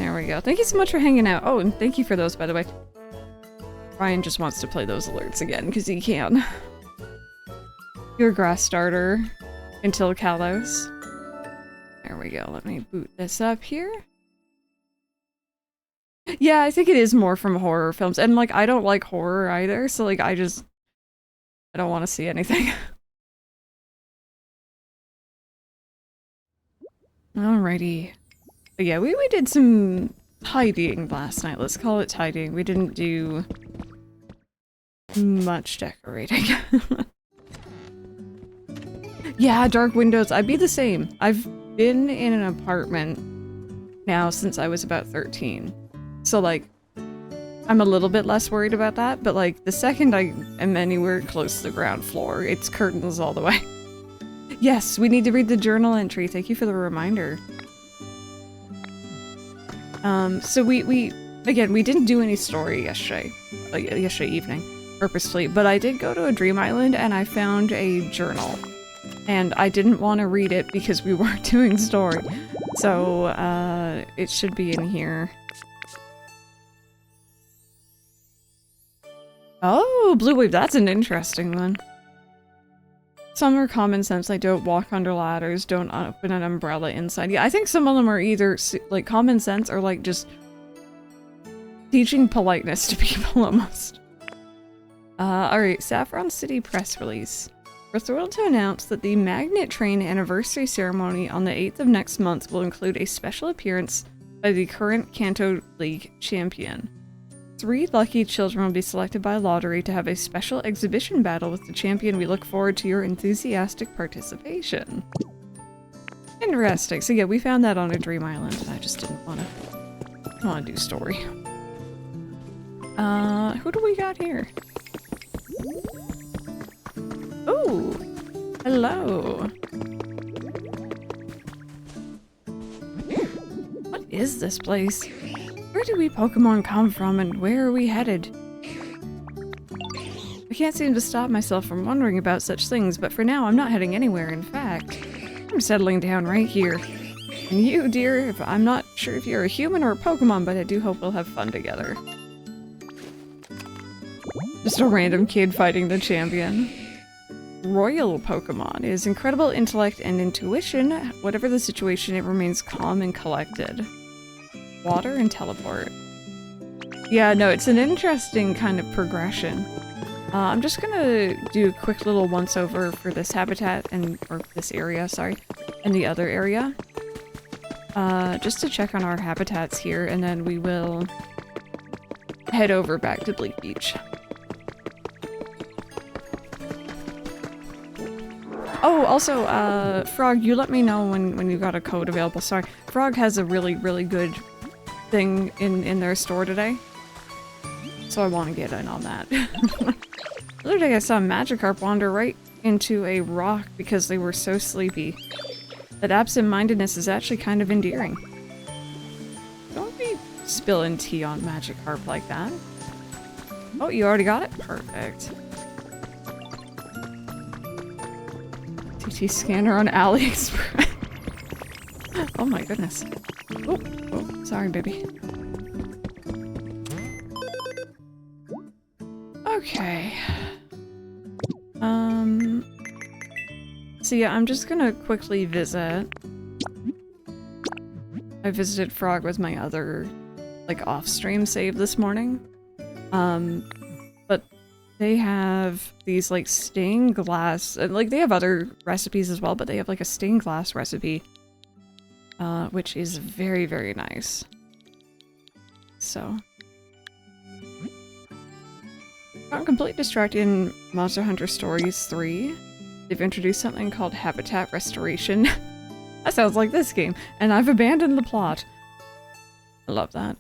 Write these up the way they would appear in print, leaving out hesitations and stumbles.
There we go. Thank you so much for hanging out. Oh, and thank you for those, by the way. Ryan just wants to play those alerts again, because he can. Your grass starter until Kalos. There we go. Let me boot this up here. Yeah, I think it is more from horror films. And, like, I don't like horror either, so, like, I don't want to see anything. Alrighty. But yeah, we did some tidying last night. Let's call it tidying. We didn't do much decorating. Yeah, dark windows. I'd be the same. I've been in an apartment now since I was about 13. So, like, I'm a little bit less worried about that, but, like, the second I am anywhere close to the ground floor, it's curtains all the way. Yes, we need to read the journal entry. Thank you for the reminder. So we didn't do any story yesterday, like, yesterday evening, purposefully, but I did go to a dream island and I found a journal. And I didn't want to read it because we weren't doing story. So, it should be in here. Oh, Blue Wave, that's an interesting one. Some are common sense, like don't walk under ladders, don't open an umbrella inside. Yeah, I think some of them are either, like, common sense or, like, just teaching politeness to people, almost. Alright, Saffron City press release. We're thrilled to announce that the Magnet Train anniversary ceremony on the 8th of next month will include a special appearance by the current Kanto League champion. 3 lucky children will be selected by lottery to have a special exhibition battle with the champion. We look forward to your enthusiastic participation. Interesting. So yeah, we found that on a dream island and I just didn't want to do story. Who do we got here? Oh, hello. What is this place? Where do we Pokemon come from and where are we headed? I can't seem to stop myself from wondering about such things, but for now I'm not heading anywhere. In fact, I'm settling down right here. And you, dear, I'm not sure if you're a human or a Pokemon, but I do hope we'll have fun together. Just a random kid fighting the champion. Royal Pokemon. It has incredible intellect and intuition. Whatever the situation, it remains calm and collected. Water and teleport. Yeah, no, it's an interesting kind of progression. I'm just gonna do a quick little once-over for this habitat or this area, sorry, and the other area. Just to check on our habitats here, and then we will head over back to Bleak Beach. Oh, also, Frog, you let me know when you got a code available. Sorry, Frog has a really, really good thing in their store today. So I want to get in on that. The other day I saw a Magikarp wander right into a rock because they were so sleepy. That absent-mindedness is actually kind of endearing. Don't be spilling tea on Magikarp like that. Oh, you already got it? Perfect. TT scanner on AliExpress. Oh my goodness. Oh, oh, sorry, baby. Okay. So yeah, I'm just gonna quickly visit. I visited Frog with my other, like, off-stream save this morning. But they have these, like, stained glass, like, they have other recipes as well, but they have, like, a stained glass recipe, which is very, very nice. So. I'm completely distracted in Monster Hunter Stories 3. They've introduced something called habitat restoration. That sounds like this game. And I've abandoned the plot. I love that.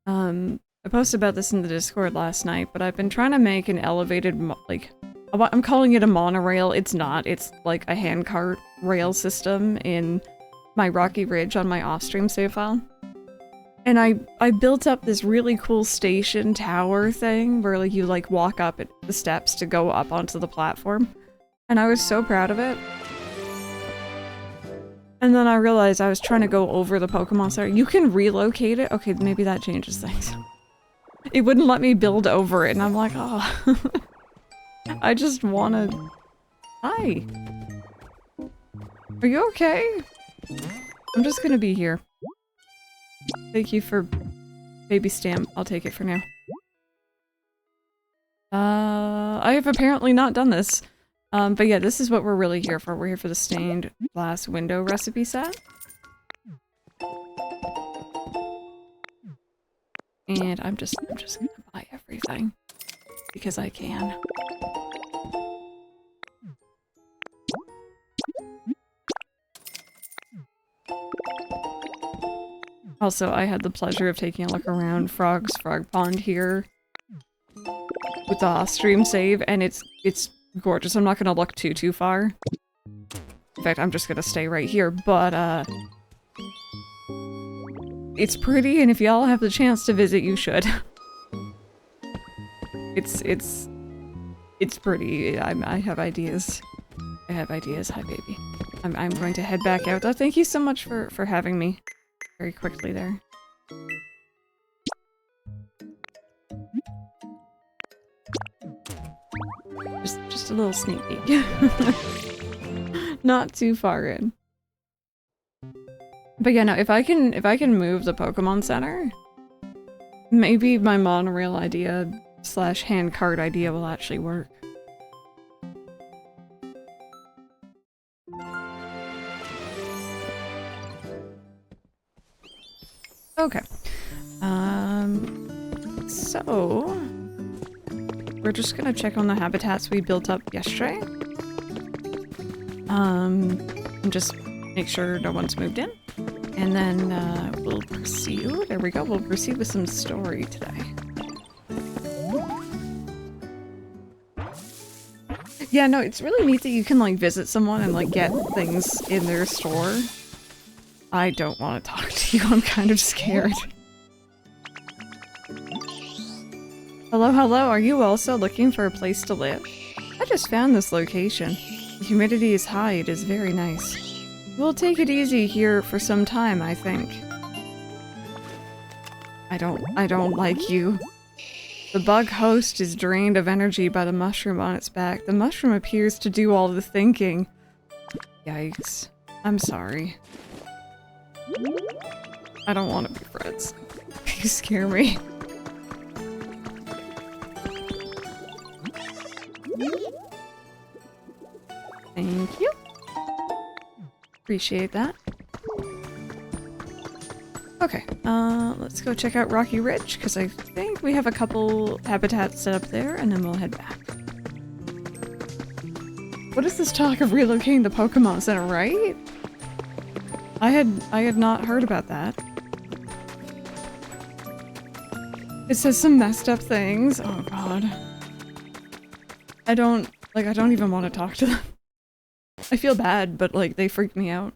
I posted about this in the Discord last night, but I've been trying to make an elevated, like, I'm calling it a monorail. It's not. It's like a handcart rail system in my Rocky Ridge on my off-stream save file. And I built up this really cool station tower thing where like you like walk up at the steps to go up onto the platform. And I was so proud of it. And then I realized I was trying to go over the Pokemon Center. You can relocate it? Okay, maybe that changes things. It wouldn't let me build over it, and I'm like, oh. I just wanna... Hi. Are you okay? I'm just gonna be here. Thank you for baby stamp. I'll take it for now. I have apparently not done this. But yeah, this is what we're really here for. We're here for the stained glass window recipe set. And I'm just gonna buy everything. Because I can. Also, I had the pleasure of taking a look around Frog's Frog Pond here. With the stream save, and it's gorgeous. I'm not gonna look too far. In fact, I'm just gonna stay right here, but it's pretty, and if y'all have the chance to visit, you should. It's pretty. I have ideas. I have ideas. Hi, baby. I'm going to head back out though. Thank you so much for having me very quickly there. Just a little sneak peek. Not too far in. But yeah, no, if I can move the Pokemon Center, maybe my monorail idea / hand cart idea will actually work. Okay. So we're just gonna check on the habitats we built up yesterday. And just make sure no one's moved in. And then we'll proceed. There we go. We'll proceed with some story today. Yeah, no, it's really neat that you can like visit someone and like get things in their store. I don't want to talk to you. I'm kind of scared. Hello, hello. Are you also looking for a place to live? I just found this location. The humidity is high. It is very nice. We'll take it easy here for some time, I think. I don't like you. The bug host is drained of energy by the mushroom on its back. The mushroom appears to do all the thinking. Yikes. I'm sorry. I don't want to be friends. You scare me. Thank you. Appreciate that. Okay, let's go check out Rocky Ridge, because I think we have a couple habitats set up there, and then we'll head back. What is this talk of relocating the Pokemon Center, right? I had not heard about that. It says some messed up things. Oh god. I don't even want to talk to them. I feel bad, but like, they freaked me out.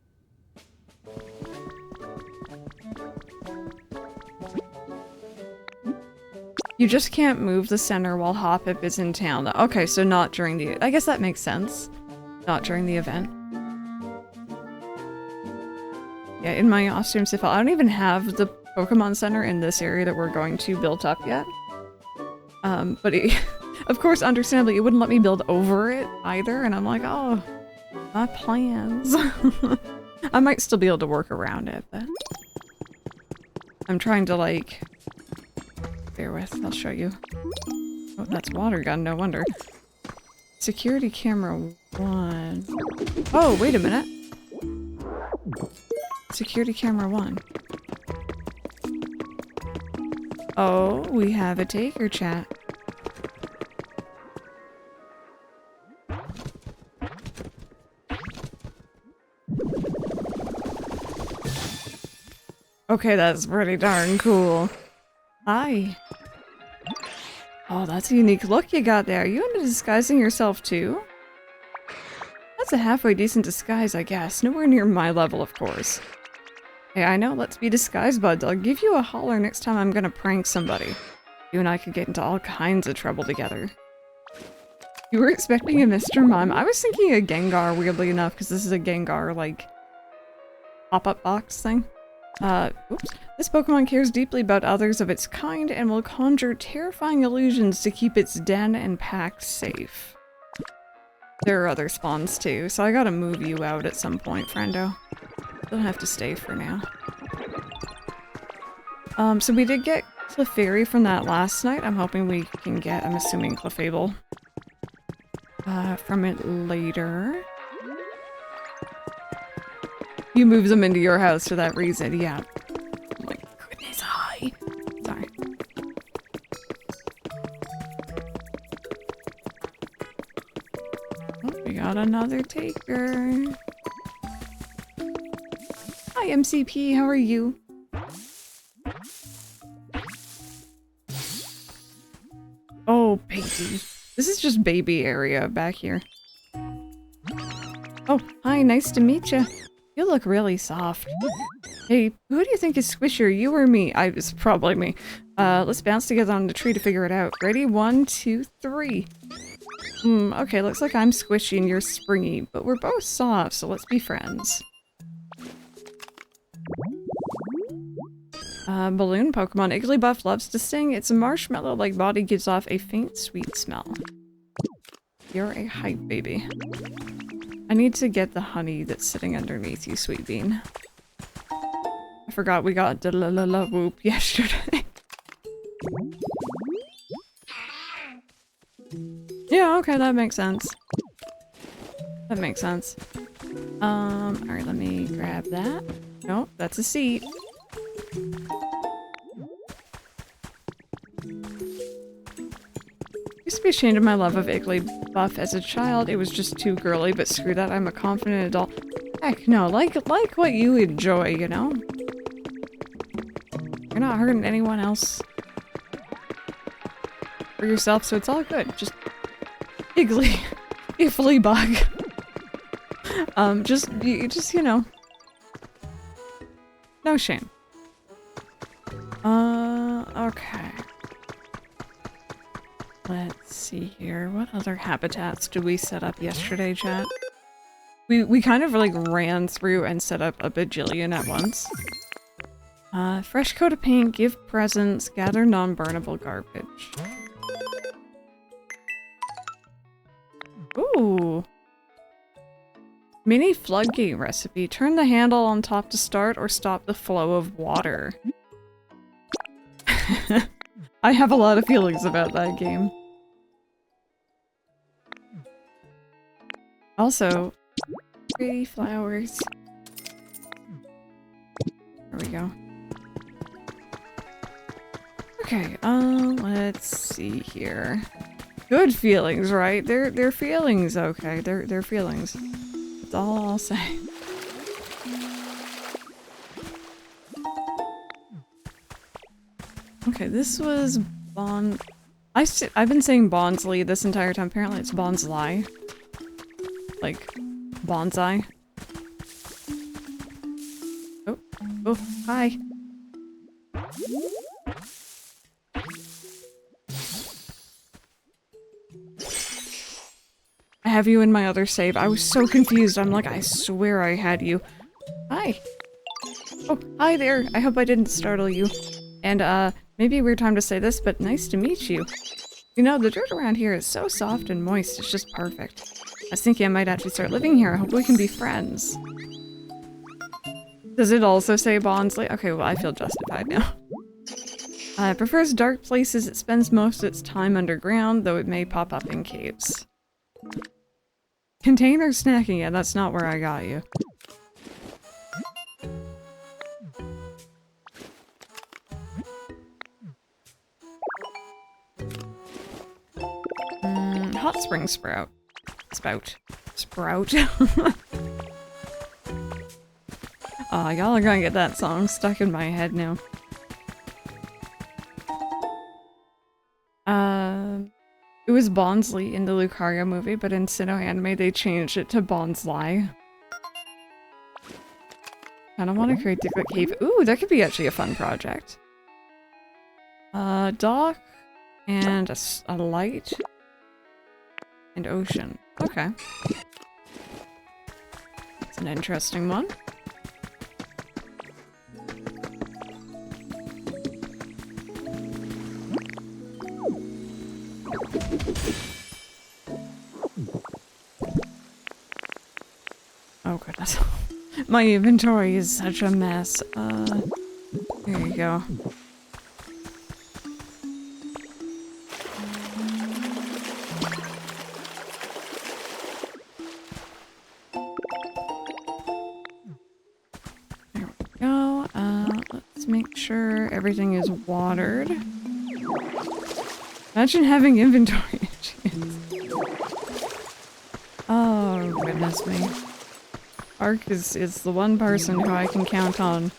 You just can't move the center while Hoppip is in town. Okay, so not during the- I guess that makes sense. Not during the event. Yeah, in my Ostrom Sifal, I don't even have the Pokemon Center in this area that we're going to build up yet. But it, of course, understandably, it wouldn't let me build over it either, and I'm like, oh, my plans. I might still be able to work around it, but I'm trying to, like, bear with, I'll show you. Oh, that's water gun, no wonder. Security camera 1. Oh, wait a minute. Security camera 1. Oh, we have a taker chat. Okay, that's pretty darn cool. Hi. Oh, that's a unique look you got there. Are you into disguising yourself too? That's a halfway decent disguise, I guess. Nowhere near my level, of course. Hey, I know, let's be disguised buds. I'll give you a holler next time I'm gonna prank somebody. You and I could get into all kinds of trouble together. You were expecting a Mr. Mime? I was thinking a Gengar, weirdly enough, because this is a Gengar, like, pop-up box thing. Oops. This Pokemon cares deeply about others of its kind and will conjure terrifying illusions to keep its den and pack safe. There are other spawns too, so I gotta move you out at some point, friendo. Don't have to stay for now. So we did get Clefairy from that last night. I'm hoping we can get, I'm assuming, Clefable from it later. You moved them into your house for that reason, yeah. Oh my goodness, hi. Sorry. Oh, we got another taker. Hi, MCP, how are you? Oh, baby. This is just baby area back here. Oh, hi, nice to meet you. You look really soft. Hey, who do you think is squishier, you or me? It's probably me. Let's bounce together on the tree to figure it out. Ready? 1, 2, 3. Okay, looks like I'm squishy and you're springy, but we're both soft, so let's be friends. Balloon Pokemon. Igglybuff loves to sing. Its marshmallow-like body gives off a faint, sweet smell. You're a hype baby. I need to get the honey that's sitting underneath you, Sweet Bean. I forgot we got da-la-la-la-whoop yesterday. Yeah, okay, that makes sense. That makes sense. Alright, let me grab that. Nope, that's a seat. Used to be ashamed of my love of Igglybuff as a child. It was just too girly, but screw that, I'm a confident adult. Heck no, like what you enjoy, you know? You're not hurting anyone else. Or yourself, so it's all good. Just Iggly bug. just you know. No shame. Okay. Let's see here. What other habitats did we set up yesterday, chat? We kind of like ran through and set up a bajillion at once. Fresh coat of paint, give presents, gather non-burnable garbage. Ooh. Mini floodgate recipe. Turn the handle on top to start or stop the flow of water. I have a lot of feelings about that game. Also, pretty flowers. There we go. Okay, let's see here. Good feelings, right? They're feelings, okay. They're feelings. That's all I'll say. Okay, this was I've been saying Bonsley this entire time. Apparently it's Bonsley. Like, bonsai. Oh, hi. I have you in my other save. I was so confused. I'm like, I swear I had you. Hi. Oh, hi there. I hope I didn't startle you. And, maybe a weird time to say this, but nice to meet you. You know, the dirt around here is so soft and moist. It's just perfect. I was thinking I might actually start living here. I hope we can be friends. Does it also say Bonsley? Okay, well, I feel justified now. It prefers dark places. It spends most of its time underground, though it may pop up in caves. Container snacking? Yeah, that's not where I got you. Hot spring sprout. Sprout. Aw, y'all are gonna get that song stuck in my head now. It was Bonsley in the Lucario movie, but in Sinnoh anime they changed it to Bonsley. Kinda wanna create Diglett Cave. Ooh, that could be actually a fun project. Dock and a light and ocean. Okay. It's an interesting one. Oh goodness. My inventory is such a mess. There you go. There we go. Let's make sure everything is watered. Imagine having inventory issues. Oh goodness me. Ark is the one person who I can count on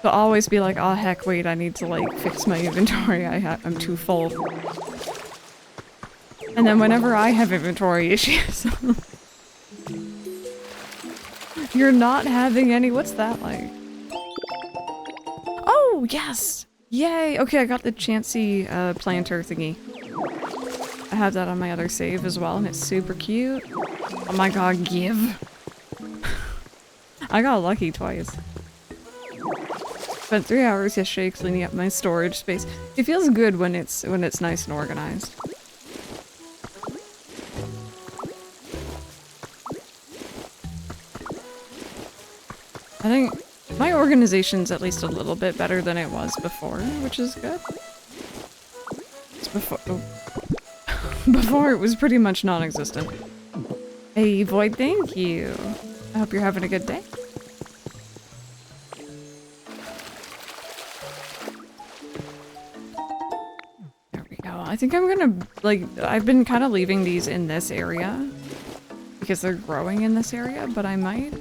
to always be like, oh heck, wait, I need to like fix my inventory. I'm too full. And then whenever I have inventory issues, you're not having any. What's that like? Oh yes, yay! Okay, I got the Chansey planter thingy. I have that on my other save as well, and it's super cute. Oh my god, give! I got lucky twice. Spent 3 hours yesterday cleaning up my storage space. It feels good when it's nice and organized. I think my organization's at least a little bit better than it was before, which is good. It's before it was pretty much non-existent. Hey Void, thank you. I hope you're having a good day. There we go. I think I'm gonna, like, I've been kind of leaving these in this area because they're growing in this area, but I might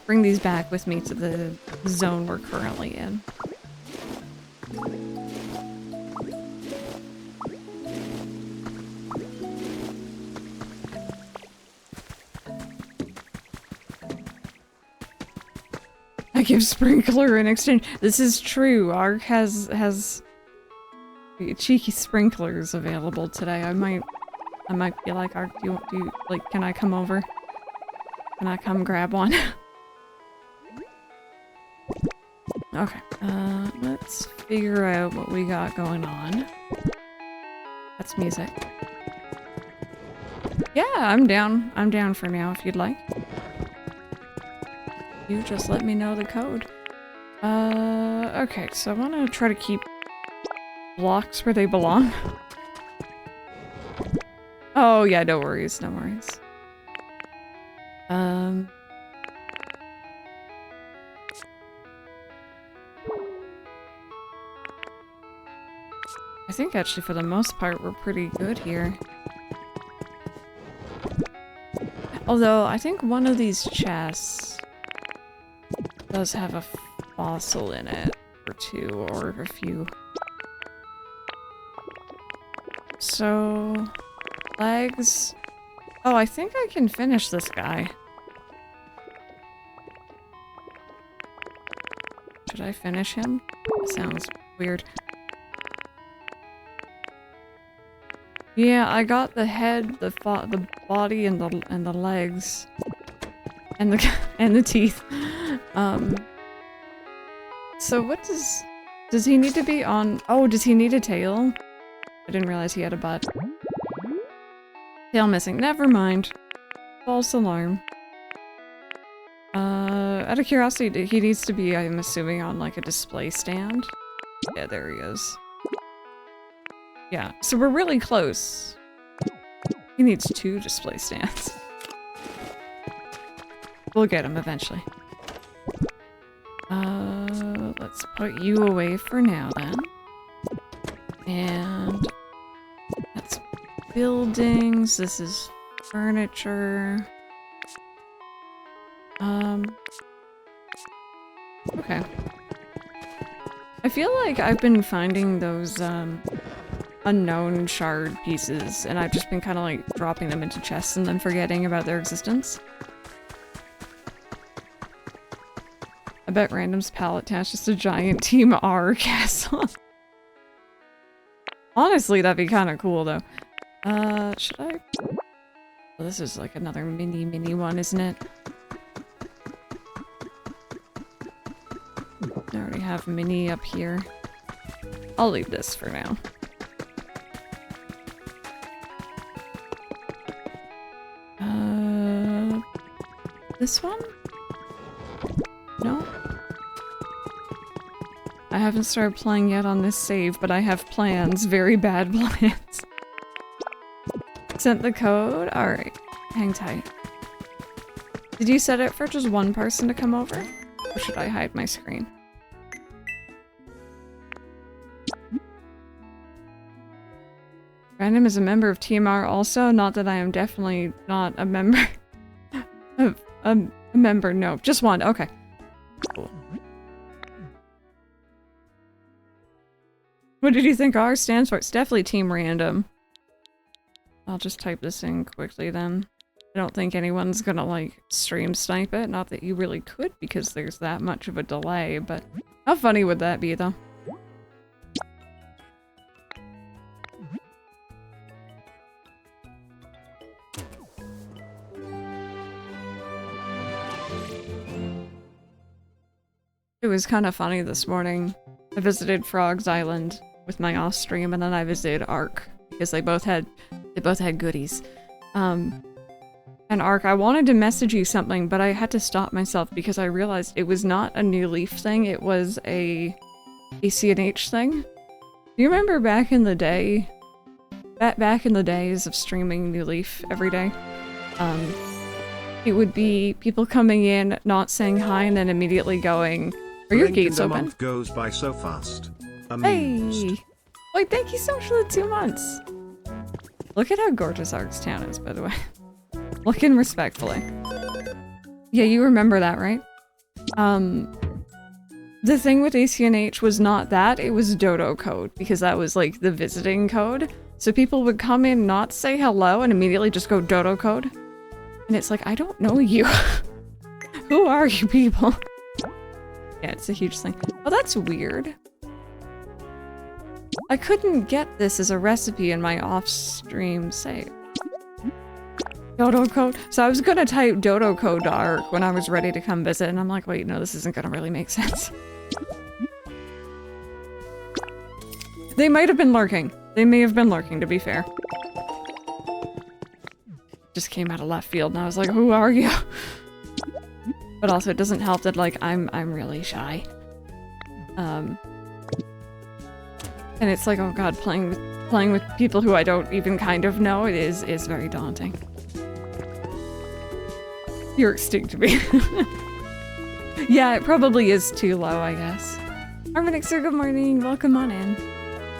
bring these back with me to the zone we're currently in. I give Sprinkler in exchange. This is true. Ark has cheeky sprinklers available today. I might be like, Ark, do you like, can I come over? Can I come grab one? Okay, let's figure out what we got going on. That's music. Yeah, I'm down. I'm down for now if you'd like. You just let me know the code. Okay, so I want to try to keep blocks where they belong. Oh yeah, no worries, no worries. I think actually for the most part we're pretty good here. Although I think one of these chests does have a fossil in it, or two, or a few. So, legs. Oh, I think I can finish this guy. Should I finish him? That sounds weird. Yeah, I got the head, the body, and the legs, and the teeth. So what does he need to be on? Oh, does he need a tail? I didn't realize he had a butt. Tail missing. Never mind. False alarm. Out of curiosity, he needs to be, I'm assuming, on like a display stand. Yeah, there he is. Yeah, so we're really close. He needs 2 display stands. We'll get him eventually. Let's put you away for now then. And that's buildings. This is furniture. Okay. I feel like I've been finding those, unknown shard pieces, and I've just been kind of like dropping them into chests and then forgetting about their existence. I bet random's palette test just a giant Team R castle. Honestly, that'd be kind of cool though. Should I? Well, this is like another mini one, isn't it? I already have mini up here. I'll leave this for now. This one? No? I haven't started playing yet on this save, but I have plans. Very bad plans. Sent the code? Alright. Hang tight. Did you set it for just one person to come over? Or should I hide my screen? Random is a member of TMR also, not that I am definitely not a member. a member, no. Just one, okay. Cool. What did you think R stands for? It's definitely Team Random. I'll just type this in quickly then. I don't think anyone's gonna like stream snipe it. Not that you really could because there's that much of a delay, but how funny would that be though? It was kind of funny this morning. I visited Frog's Island with my off stream, and then I visited Ark because they both had goodies. And Ark, I wanted to message you something, but I had to stop myself because I realized it was not a New Leaf thing. It was a ACNH thing. Do you remember back in the day? Back in the days of streaming New Leaf every day, it would be people coming in, not saying hi, and then immediately going, "Are your gates open?" The month goes by so fast. Hey! Wait, thank you so much for the 2 months. Look at how gorgeous Ark's town is, by the way. Looking respectfully. Yeah, you remember that, right? The thing with ACNH was not that, it was Dodo code, because that was like the visiting code. So people would come in, not say hello, and immediately just go Dodo code. And it's like, I don't know you. Who are you people? Yeah, it's a huge thing. Oh, that's weird. I couldn't get this as a recipe in my off-stream save. Dodo code? So I was gonna type Dodo code to Ark when I was ready to come visit, and I'm like, wait, no, this isn't gonna really make sense. They might have been lurking. They may have been lurking, to be fair. Just came out of left field, and I was like, who are you? But also, it doesn't help that, like, I'm really shy. And it's like, oh god, playing with people who I don't even kind of know, it is very daunting. You're extinct to me. Yeah, it probably is too low, I guess. Arminixer, good morning. Welcome on in.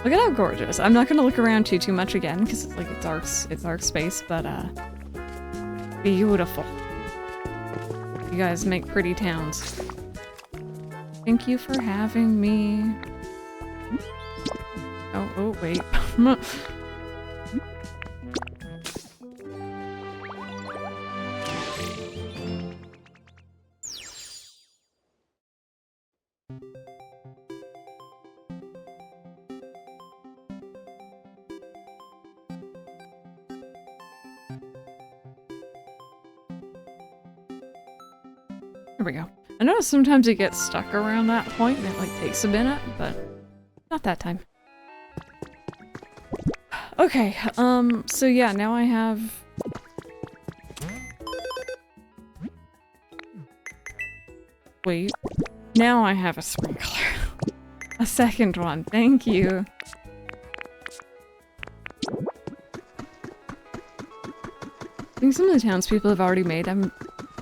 Look at how gorgeous. I'm not gonna look around too much again, because it's like it's Ark's space, but beautiful. You guys make pretty towns. Thank you for having me. Oh wait. There we go. I know sometimes it gets stuck around that point and it like takes a minute, but not that time. Okay, so yeah, now I have... Wait. Now I have a sprinkler. A second one, thank you. I think some of the townspeople have already made. I'm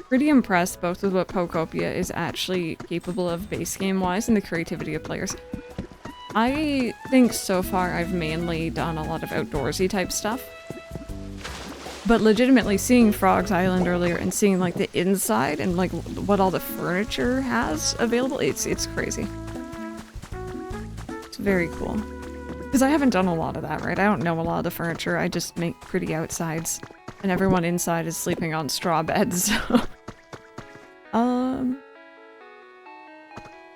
pretty impressed both with what Pokopia is actually capable of base game-wise and the creativity of players. I think so far I've mainly done a lot of outdoorsy type stuff. But legitimately seeing Frog's Island earlier and seeing like the inside and like what all the furniture has available, it's crazy. It's very cool. Because I haven't done a lot of that, right? I don't know a lot of the furniture, I just make pretty outsides. And everyone inside is sleeping on straw beds, so...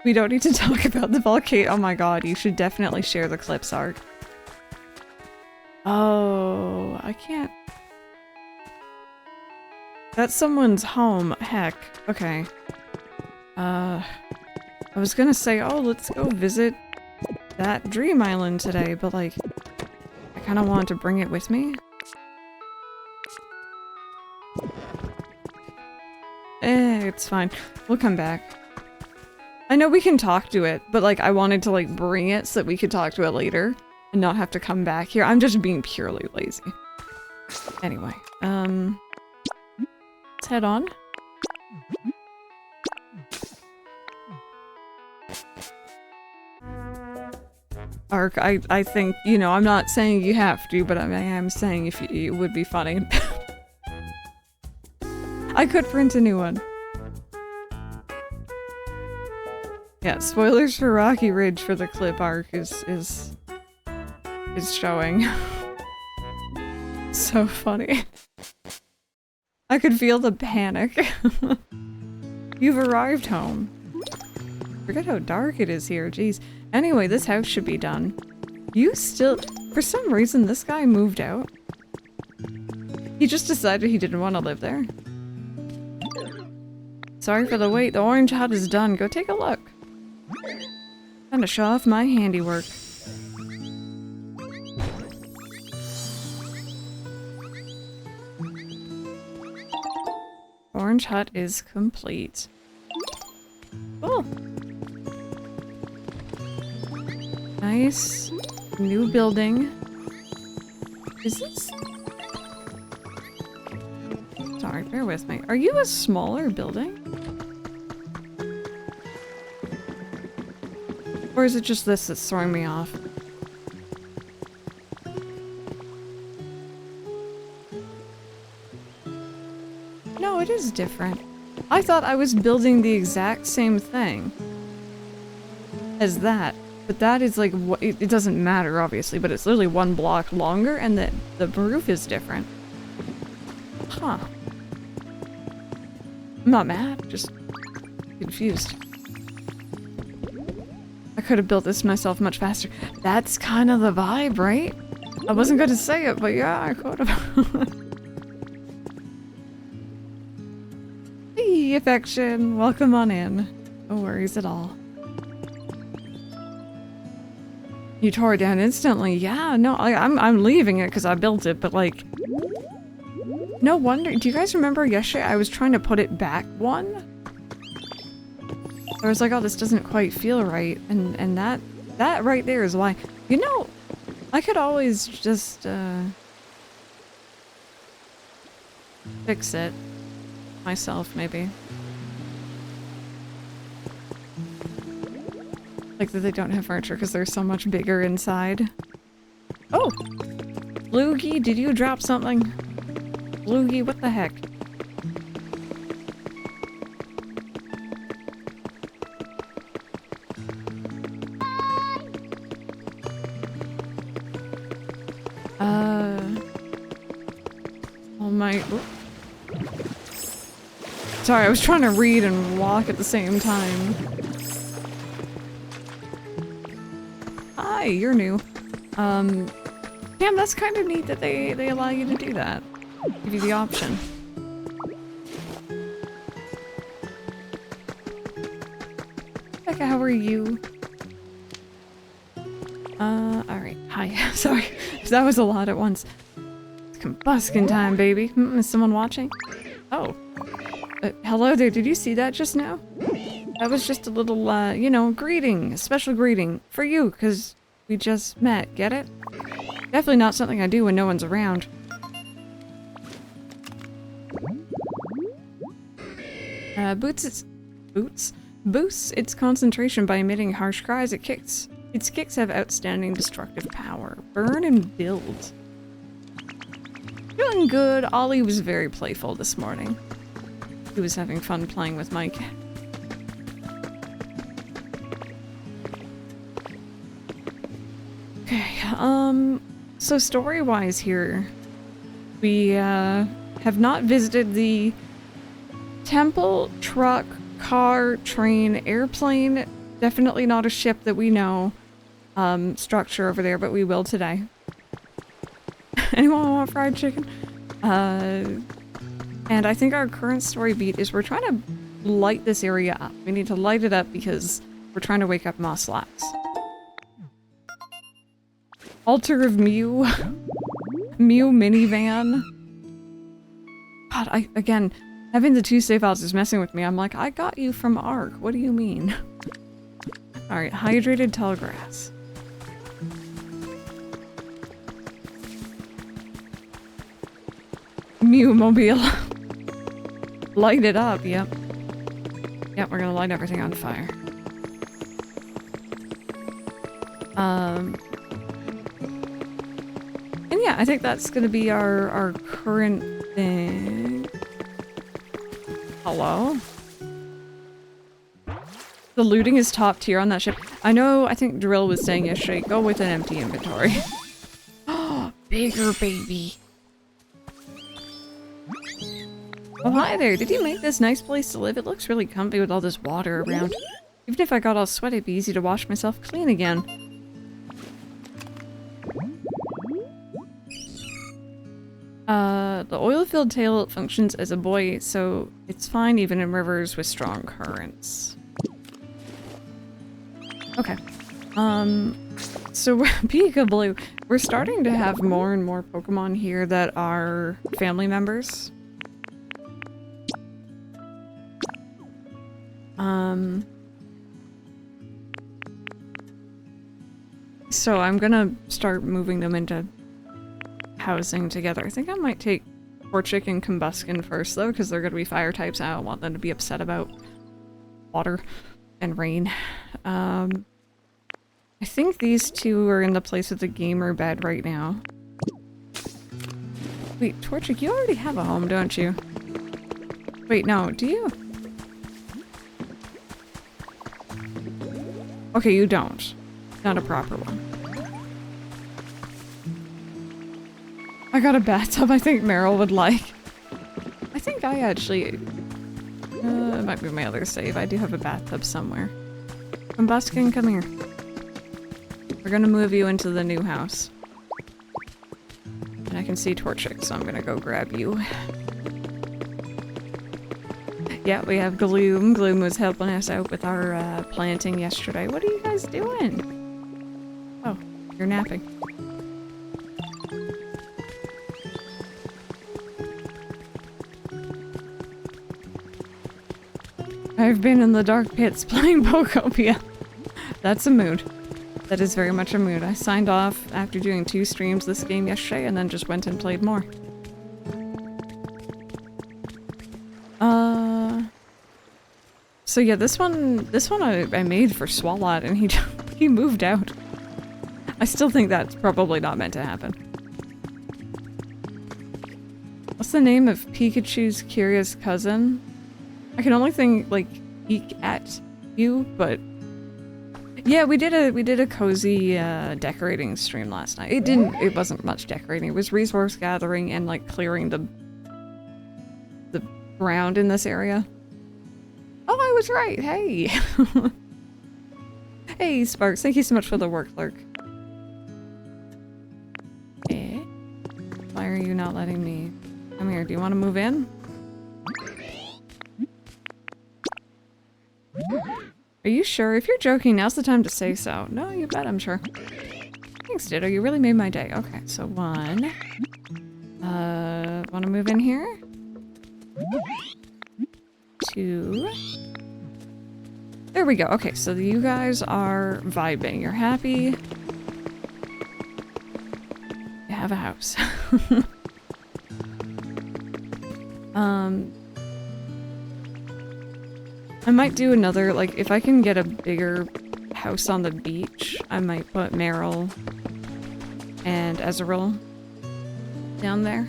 We don't need to talk about the volcano. Oh my god, you should definitely share the clips, Ark. Oh, I can't. That's someone's home. Heck. Okay. I was gonna say, oh, let's go visit that dream island today, but like, I kind of wanted to bring it with me. It's fine. We'll come back. I know we can talk to it, but like, I wanted to like bring it so that we could talk to it later and not have to come back here. I'm just being purely lazy. Anyway, let's head on. Ark, I think, you know, I'm not saying you have to, but I am saying if it would be funny. I could print a new one. Yeah, spoilers for Rocky Ridge for the clip Ark is showing. So funny. I could feel the panic. You've arrived home. Forget how dark it is here, jeez. Anyway, this house should be done. You still- for some reason this guy moved out. He just decided he didn't want to live there. Sorry for the wait, the orange hut is done. Go take a look. Time to show off my handiwork. Orange hut is complete. Cool. Nice. New building. Is this? Sorry, bear with me. Are you a smaller building? Or is it just this that's throwing me off? No, it is different. I thought I was building the exact same thing as that. But that is like, it doesn't matter obviously, but it's literally one block longer and the roof is different. Huh. I'm not mad, just confused. I could have built this myself much faster. That's kind of the vibe, right? I wasn't going to say it, but yeah, I could have. Hey, affection, welcome on in. No worries at all. You tore it down instantly. Yeah, no, I'm leaving it because I built it, but like, no wonder. Do you guys remember yesterday I was trying to put it back one? I was like, oh, this doesn't quite feel right, and that right there is why. You know, I could always just fix it myself, maybe. Like that they don't have furniture because they're so much bigger inside. Oh! Loogie, did you drop something? Loogie, what the heck? Oh my... Oop. Sorry, I was trying to read and walk at the same time. Hi, you're new. Damn, that's kind of neat that they allow you to do that. Give you the option. Becca, how are you? Alright. Hi. Sorry. That was a lot at once. It's combustion time, baby. Is someone watching? Oh. Hello there, did you see that just now? That was just a little, you know, greeting. A special greeting. For you, because we just met. Get it? Definitely not something I do when no one's around. Boosts its concentration by emitting harsh cries. Its kicks have outstanding destructive power. Burn and build. Doing good. Ollie was very playful this morning. He was having fun playing with Mike. Okay, so story-wise here, we, have not visited the temple, truck, car, train, airplane, Definitely not a ship that we know structure over there, but we will today. Anyone want fried chicken? And I think our current story beat is we're trying to light this area up. We need to light it up because we're trying to wake up Moslax. Altar of Mew. Mew minivan. God, again, having the two save files is messing with me. I'm like, I got you from Ark. What do you mean? Alright, hydrated tall grass. Mew mobile. Light it up, yep. Yep, we're gonna light everything on fire. And yeah, I think that's gonna be our current thing. Hello? The looting is top tier on that ship. I think Drill was saying yesterday, go with an empty inventory. Oh, bigger baby. Oh, hi there. Did you make this nice place to live? It looks really comfy with all this water around. Even if I got all sweaty, it'd be easy to wash myself clean again. The oil-filled tail functions as a buoy, so it's fine even in rivers with strong currents. Okay. So Peekaboo, we're starting to have more and more Pokemon here that are family members. So I'm gonna start moving them into housing together. I think I might take Torchic and Combuskin first though, because they're gonna be fire types. I don't want them to be upset about water and rain. I think these two are in the place of the gamer bed right now. Wait, Torchic, you already have a home, don't you? Wait, no, do you? Okay, you don't. Not a proper one. I got a bathtub I think Meryl would like. I think I actually... it might be my other save. I do have a bathtub somewhere. Combuskin, come here. We're gonna move you into the new house. And I can see Torchic, so I'm gonna go grab you. Yeah, we have Gloom. Gloom was helping us out with our planting yesterday. What are you guys doing? Oh, you're napping. I've been in the dark pits playing Pokopia. That's a mood. That is very much a mood. I signed off after doing 2 streams this game yesterday and then just went and played more. So yeah, this one I made for Swalot and he moved out. I still think that's probably not meant to happen. What's the name of Pikachu's curious cousin? I can only think like peek at you, but yeah, we did a cozy decorating stream last night. It wasn't much decorating. It was resource gathering and like clearing the ground in this area. Oh, I was right. Hey. Hey, Sparks. Thank you so much for the work, Clerk. Eh? Why are you not letting me? Come here. Do you want to move in? Are you sure? If you're joking, now's the time to say so. No, you bet I'm sure. Thanks, Ditto. You really made my day. Okay, so 1. Want to move in here? 2. There we go. Okay, so you guys are vibing. You're happy. You have a house. I might do another, like, if I can get a bigger house on the beach, I might put Meryl and Ezreal down there.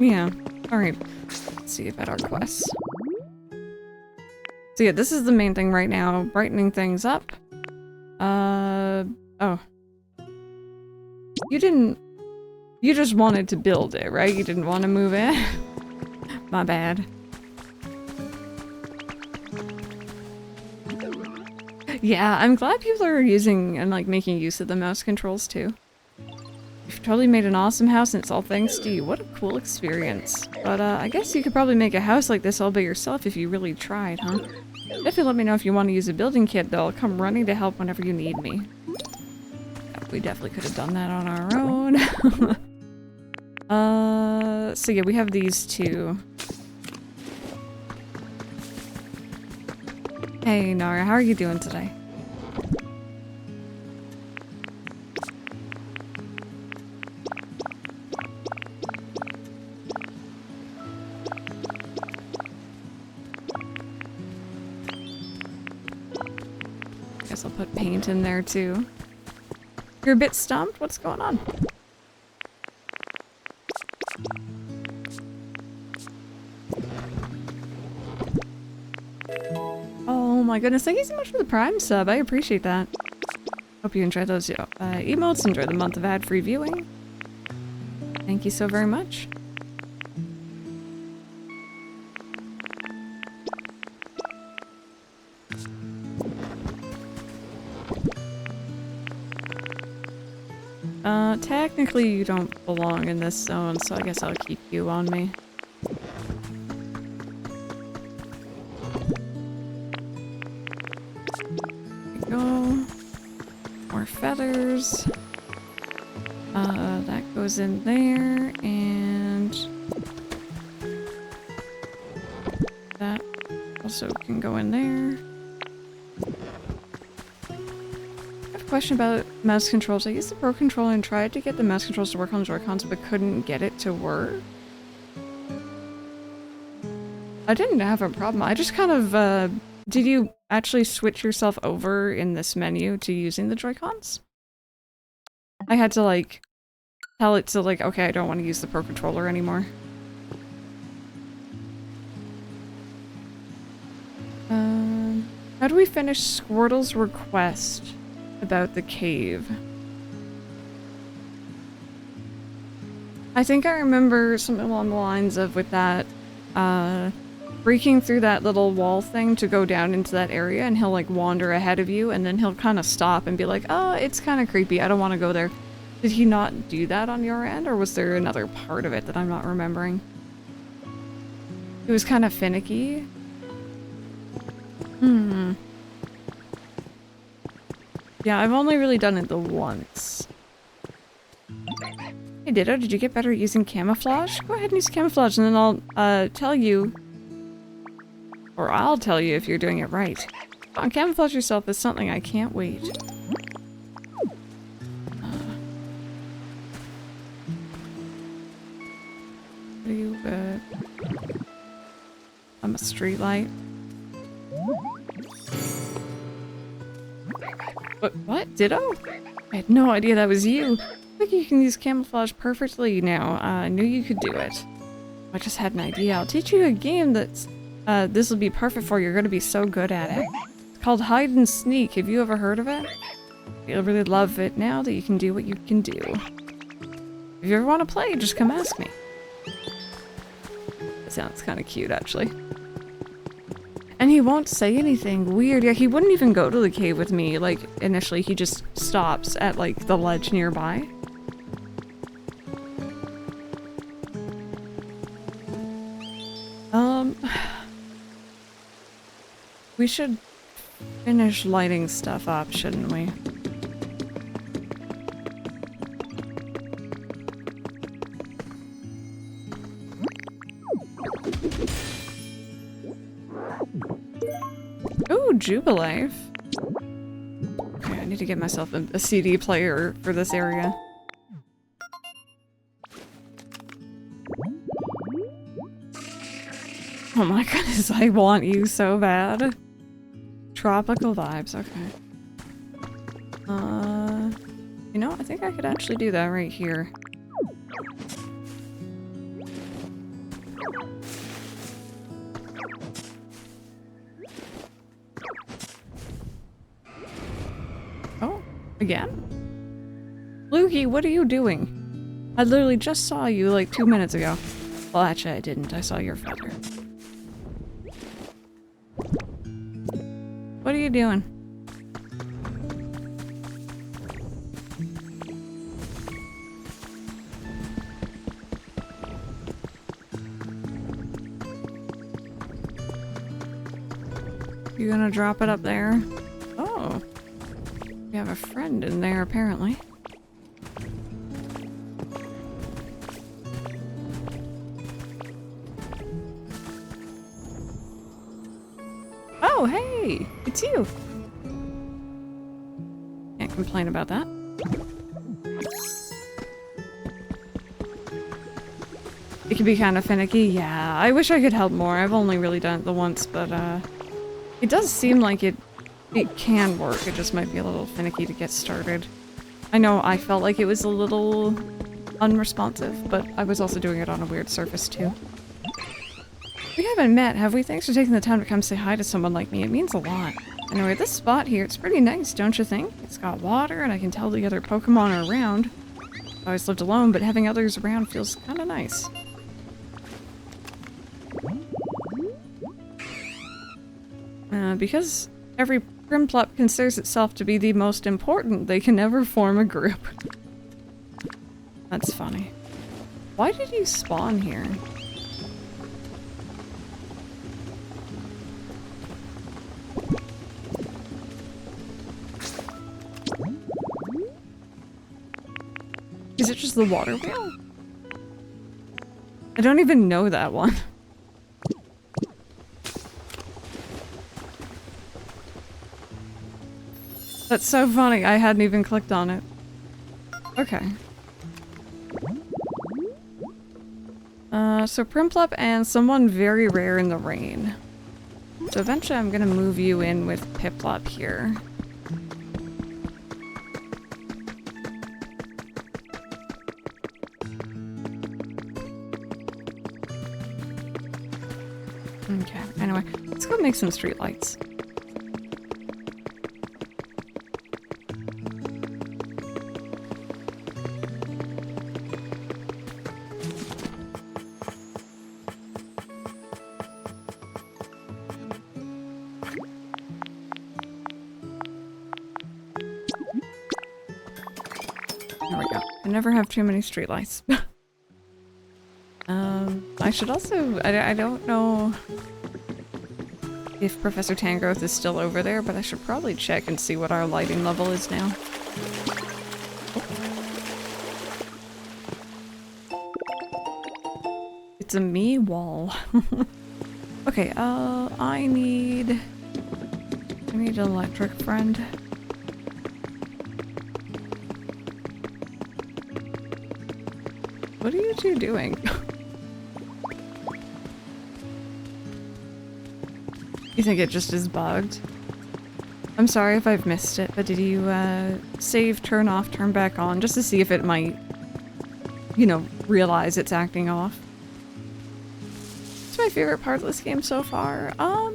Yeah. Alright. Let's see about our quests. So yeah, this is the main thing right now. Brightening things up. Oh. You just wanted to build it, right? You didn't want to move in? My bad. Yeah, I'm glad people are using and like making use of the mouse controls too. You've totally made an awesome house and it's all thanks to you. What a cool experience. But I guess you could probably make a house like this all by yourself if you really tried, huh? Definitely let me know if you want to use a building kit though. I'll come running to help whenever you need me. Yeah, we definitely could have done that on our own. So yeah, we have these two. Hey Nara, how are you doing today? Guess I'll put paint in there too. You're a bit stumped? What's going on? Oh my goodness, thank you so much for the Prime sub. I appreciate that. Hope you enjoyed those emotes, enjoy the month of ad-free viewing. Thank you so very much. Technically you don't belong in this zone, so I guess I'll keep you on me. Go. More feathers. That goes in there, and that also can go in there. I have a question about mouse controls. I used the Pro Controller and tried to get the mouse controls to work on Joy-Cons, but couldn't get it to work. I didn't have a problem. I just kind of, did you actually switch yourself over in this menu to using the Joy-Cons? I had to, like, tell it to, like, okay, I don't want to use the Pro Controller anymore. How do we finish Squirtle's request about the cave? I think I remember something along the lines of with that, breaking through that little wall thing to go down into that area, and he'll like wander ahead of you, and then he'll kind of stop and be like, oh, it's kind of creepy, I don't want to go there. Did he not do that on your end, or was there another part of it that I'm not remembering? It was kind of finicky. Yeah, I've only really done it the once. Hey Ditto, did you get better at using camouflage? Go ahead and use camouflage and then I'll tell you, or I'll tell you if you're doing it right. On camouflage yourself is something I can't wait. What are you, I'm a street light. What? Ditto? I had no idea that was you. I think you can use camouflage perfectly now. I knew you could do it. I just had an idea. I'll teach you a game that's this will be perfect for you. You're gonna be so good at it. It's called Hide and Sneak. Have you ever heard of it? You'll really love it now that you can do what you can do. If you ever want to play, just come ask me. That sounds kind of cute, actually. And he won't say anything weird. Yeah, he wouldn't even go to the cave with me. Like, initially, he just stops at, like, the ledge nearby. We should finish lighting stuff up, shouldn't we? Ooh, Jubilee. Okay, I need to get myself a CD player for this area. Oh my goodness, I want you so bad. Tropical vibes, okay. You know, I think I could actually do that right here. Oh, again? Lukey, what are you doing? I literally just saw you like 2 minutes ago. Well, actually, I didn't. I saw your feather. What are you doing? You gonna drop it up there? Oh. You have a friend in there, apparently. Oh, hey! It's you! Can't complain about that. It can be kind of finicky, yeah. I wish I could help more. I've only really done it the once, but it does seem like it can work. It just might be a little finicky to get started. I know I felt like it was a little unresponsive, but I was also doing it on a weird surface too. We haven't met, have we? Thanks for taking the time to come say hi to someone like me. It means a lot. Anyway, this spot here, it's pretty nice, don't you think? It's got water, and I can tell the other Pokemon are around. I always lived alone, but having others around feels kind of nice. Because every Primplup considers itself to be the most important, they can never form a group. That's funny. Why did you spawn here? Is it just the water wheel? I don't even know that one. That's so funny, I hadn't even clicked on it. Okay. So Primplup and someone very rare in the rain. So eventually I'm gonna move you in with Piplup here. Okay, anyway, let's go make some streetlights. There we go. I never have too many streetlights. I should also, I don't know if Professor Tangrowth is still over there, but I should probably check and see what our lighting level is now. It's a me wall. Okay, I need an electric friend. What are you two doing? You think it just is bugged? I'm sorry if I've missed it, but did you save, turn off, turn back on, just to see if it might, you know, realize it's acting off? It's my favorite part of this game so far. I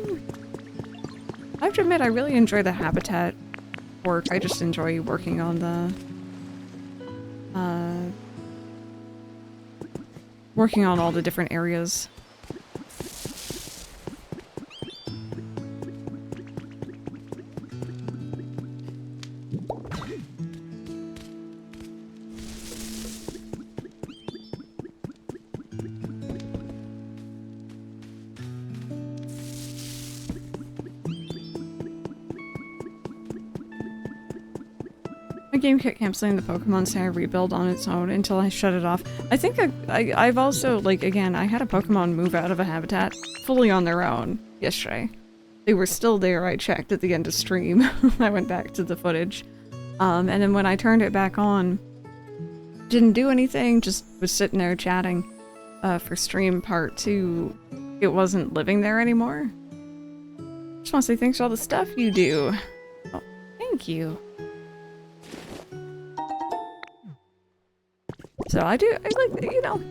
have to admit, I really enjoy the habitat work. I just enjoy working on the working on all the different areas. My game kept canceling the Pokemon Center rebuild on its own until I shut it off. I think I've also, like, again, I had a Pokemon move out of a habitat fully on their own yesterday. They were still there, I checked at the end of stream. I went back to the footage. And then when I turned it back on, didn't do anything, just was sitting there chatting for stream part 2. It wasn't living there anymore. Just want to say thanks for all the stuff you do. Oh, thank you. So I like, you know,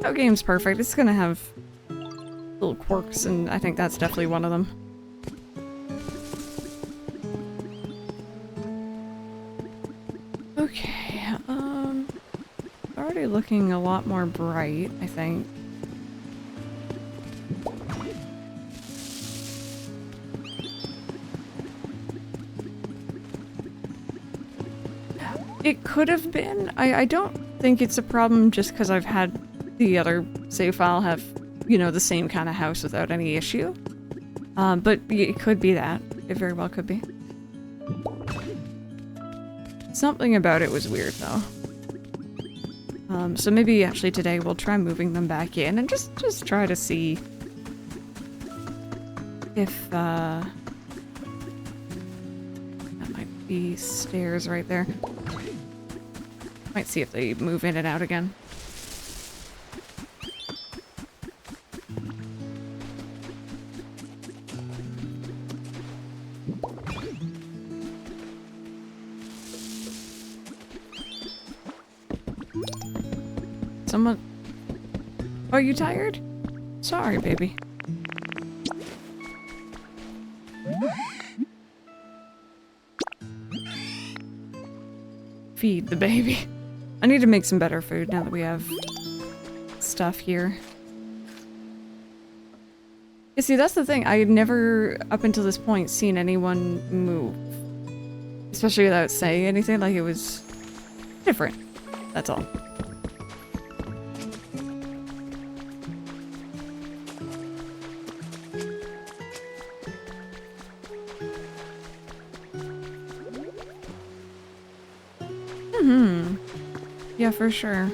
no game's perfect. It's gonna have little quirks, and I think that's definitely one of them. Okay, already looking a lot more bright, I think. It could have been. I don't think it's a problem just because I've had the other save file have, you know, the same kind of house without any issue. But it could be that. It very well could be. Something about it was weird though. So maybe actually today we'll try moving them back in and just try to see if that might be stairs right there. Might see if they move in and out again. Someone... Are you tired? Sorry, baby. Feed the baby. I need to make some better food now that we have stuff here. You see, that's the thing. I had never, up until this point, seen anyone move. Especially without saying anything. Like, it was different. That's all. Yeah, for sure.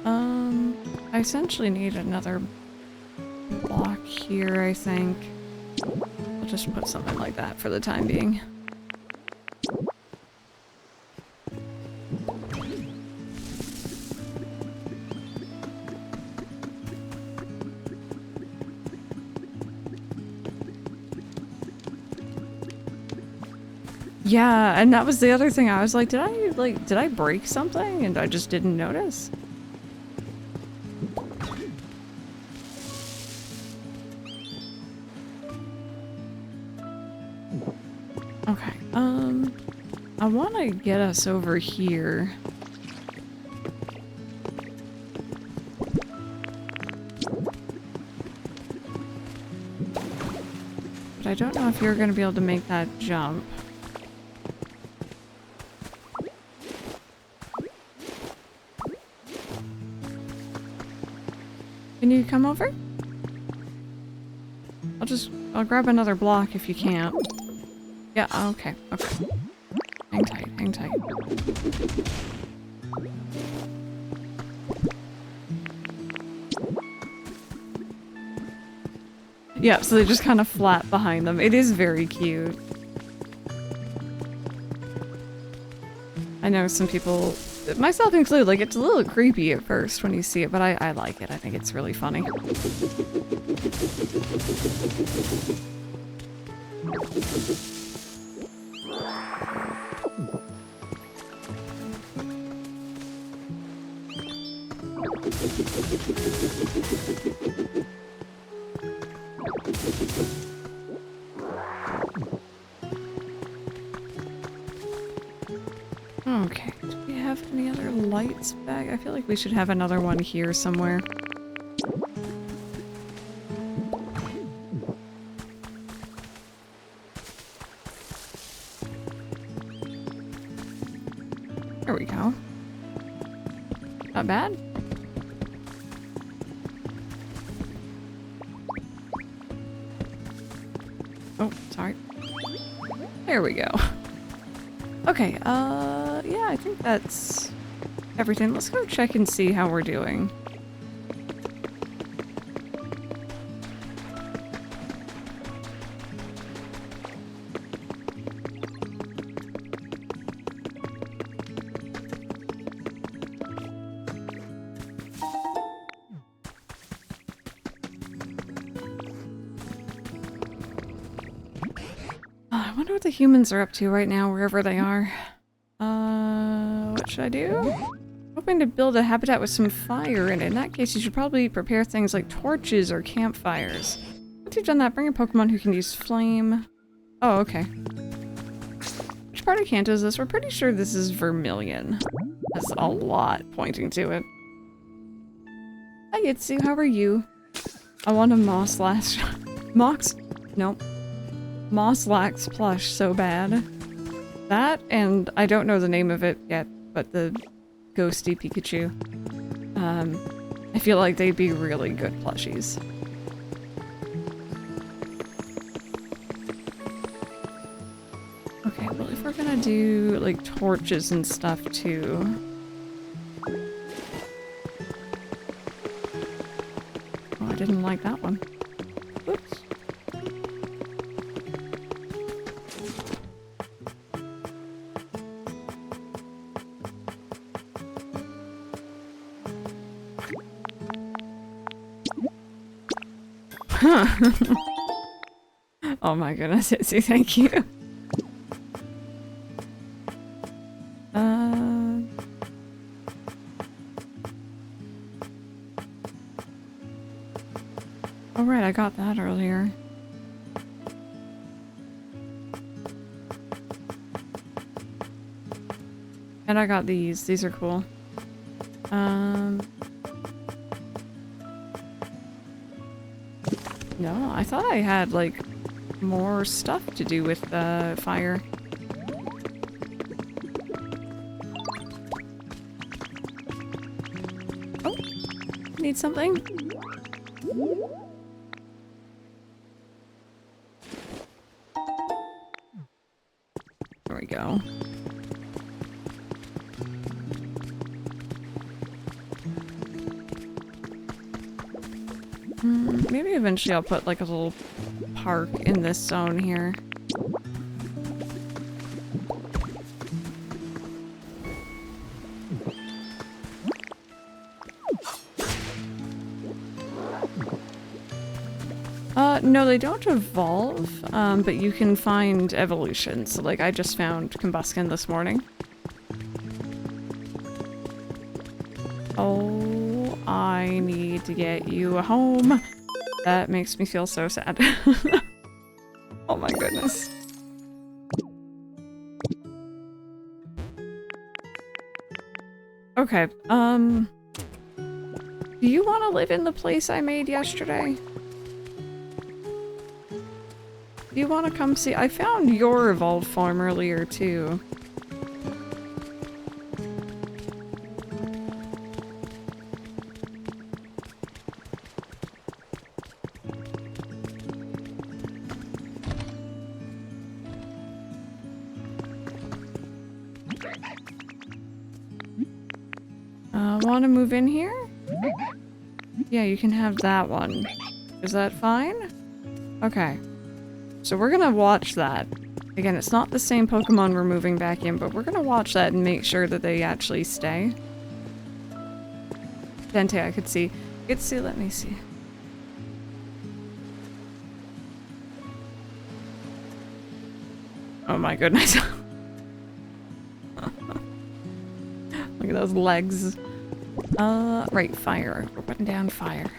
I essentially need another block here, I think. I'll just put something like that for the time being. Yeah, and that was the other thing. I was like, did I break something? And I just didn't notice. Okay, I want to get us over here. But I don't know if you're going to be able to make that jump. Can you come over? I'll grab another block if you can't. Yeah, okay, okay. Hang tight, hang tight. Yeah, so they just kind of flat behind them. It is very cute. I know some people, myself included, like it's a little creepy at first when you see it, but I like it. I think it's really funny. Okay, do we have any other lights back? I feel like we should have another one here somewhere. There we go. Not bad. Oh, sorry. There we go. Okay, yeah, I think that's everything. Let's go check and see how we're doing. I wonder what the humans are up to right now, wherever they are. What should I do? Hoping to build a habitat with some fire in it. In that case, you should probably prepare things like torches or campfires. Once you've done that, bring a Pokemon who can use flame. Oh, okay. Which part of Kanto is this? We're pretty sure this is Vermilion. That's a lot pointing to it. Hi, Itsu, how are you? I want a Moss-Lax plush so bad. That, and I don't know the name of it yet, but the ghosty Pikachu. I feel like they'd be really good plushies. Okay, well if we're gonna do like torches and stuff too. Oh, I didn't like that one. Oops. Oh my goodness, Itzy, thank you. Oh right, I got that earlier. And I got these. These are cool. No, I thought I had, like, more stuff to do with the fire. Oh, need something? There we go. Maybe eventually I'll put like a little park in this zone here. No, they don't evolve, but you can find evolutions. So, like, I just found Combuskin this morning. Oh, I need to get you a home. That makes me feel so sad. Oh my goodness. Okay, do you want to live in the place I made yesterday? Do you want to come see? I found your evolved farm earlier too. Want to move in here? Yeah, you can have that one. Is that fine? Okay. So we're gonna watch that. Again, it's not the same Pokemon we're moving back in, but we're gonna watch that and make sure that they actually stay. Dente, I could see. Let me see. Oh my goodness. Look at those legs. Right, fire. We're putting down fire.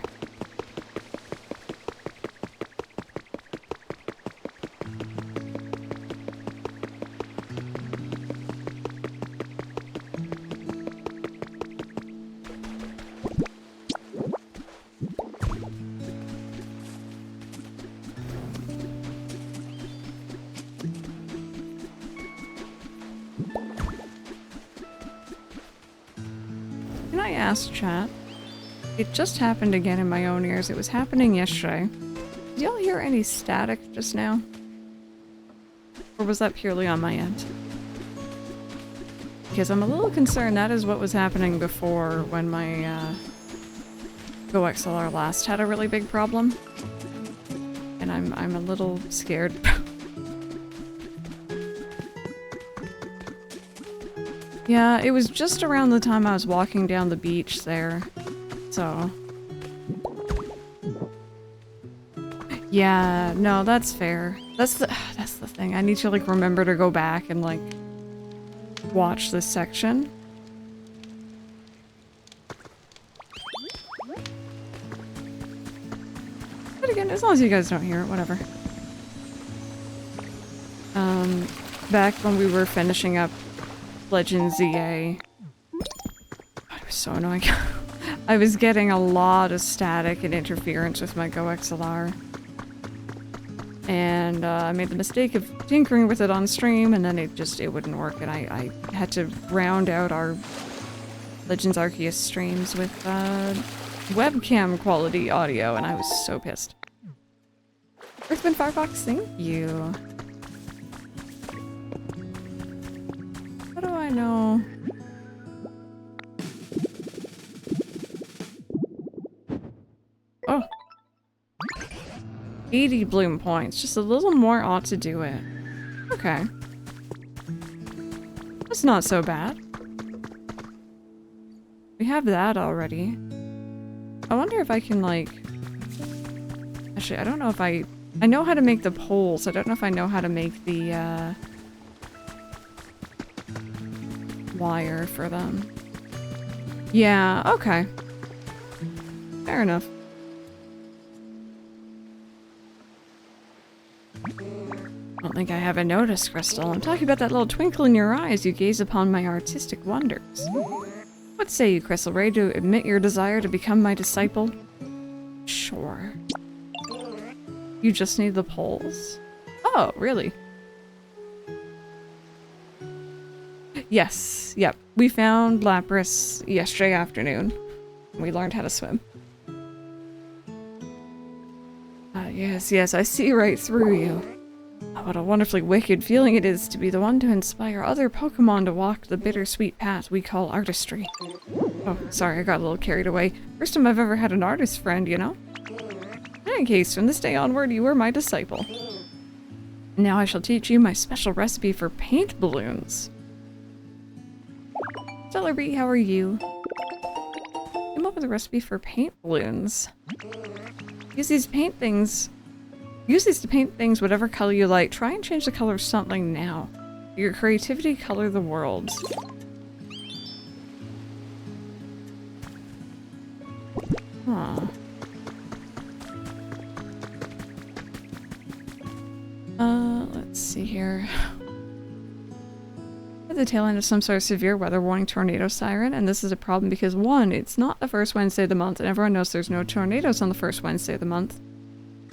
Chat. It just happened again in my own ears. It was happening yesterday. Did y'all hear any static just now? Or was that purely on my end? Because I'm a little concerned that is what was happening before when my GoXLR last had a really big problem. And I'm a little scared. Yeah, it was just around the time I was walking down the beach there, so... Yeah, no, that's fair. That's the thing. I need to, like, remember to go back and, like, watch this section. But again, as long as you guys don't hear it, whatever. Back when we were finishing up Legend ZA. God, it was so annoying. I was getting a lot of static and interference with my GoXLR. And I made the mistake of tinkering with it on stream, and then it wouldn't work, and I had to round out our Legends Arceus streams with webcam quality audio, and I was so pissed. Earthman Firefox, thank you. How do I know? Oh. 80 bloom points. Just a little more ought to do it. Okay. That's not so bad. We have that already. I wonder if I can, like... Actually, I don't know if I know how to make the poles. I don't know if I know how to make the, wire for them. Yeah, okay. Fair enough. I don't think I haven't noticed, Crystal. I'm talking about that little twinkle in your eyes you gaze upon my artistic wonders. What say you, Crystal? Ready to admit your desire to become my disciple? Sure. You just need the poles? Oh, really? Yes. Yep. We found Lapras yesterday afternoon. We learned how to swim. Yes, I see right through you. Oh, what a wonderfully wicked feeling it is to be the one to inspire other Pokemon to walk the bittersweet path we call artistry. Oh, sorry, I got a little carried away. First time I've ever had an artist friend, you know? In any case, from this day onward, you were my disciple. Now I shall teach you my special recipe for paint balloons. Stellar Bee, how are you? Came up with a recipe for paint balloons. Use these to paint things whatever color you like. Try and change the color of something now. Your creativity color the world. Huh. Let's see here. At the tail end of some sort of severe weather warning tornado siren, and this is a problem because 1, it's not the first Wednesday of the month, and everyone knows there's no tornadoes on the first Wednesday of the month.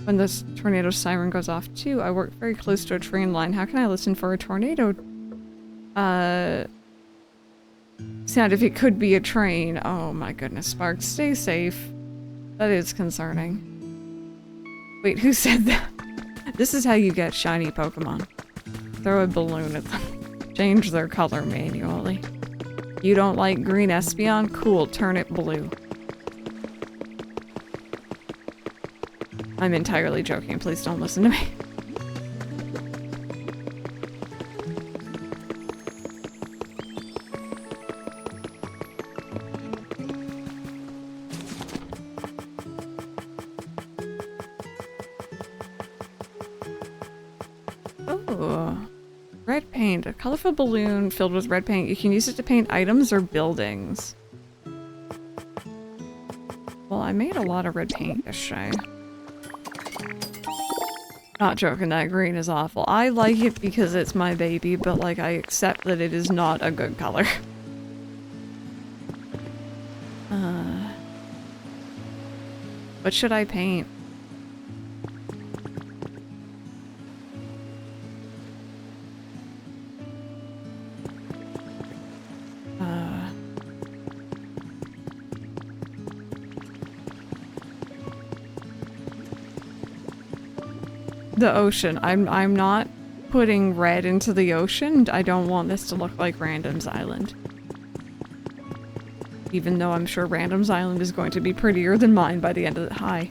When this tornado siren goes off, 2, I work very close to a train line. How can I listen for a tornado? Sound if it could be a train. Oh my goodness, Sparks, stay safe. That is concerning. Wait, who said that? This is how you get shiny Pokemon. Throw a balloon at them. Change their color manually. You don't like green Espeon? Cool, turn it blue. I'm entirely joking, please don't listen to me. Oh, red paint. A colorful balloon filled with red paint. You can use it to paint items or buildings. Well, I made a lot of red paint yesterday. Not joking, that green is awful. I like it because it's my baby, but like I accept that it is not a good color. What should I paint? The ocean. I'm not putting red into the ocean. I don't want this to look like Random's Island. Even though I'm sure Random's Island is going to be prettier than mine by the end of the hi.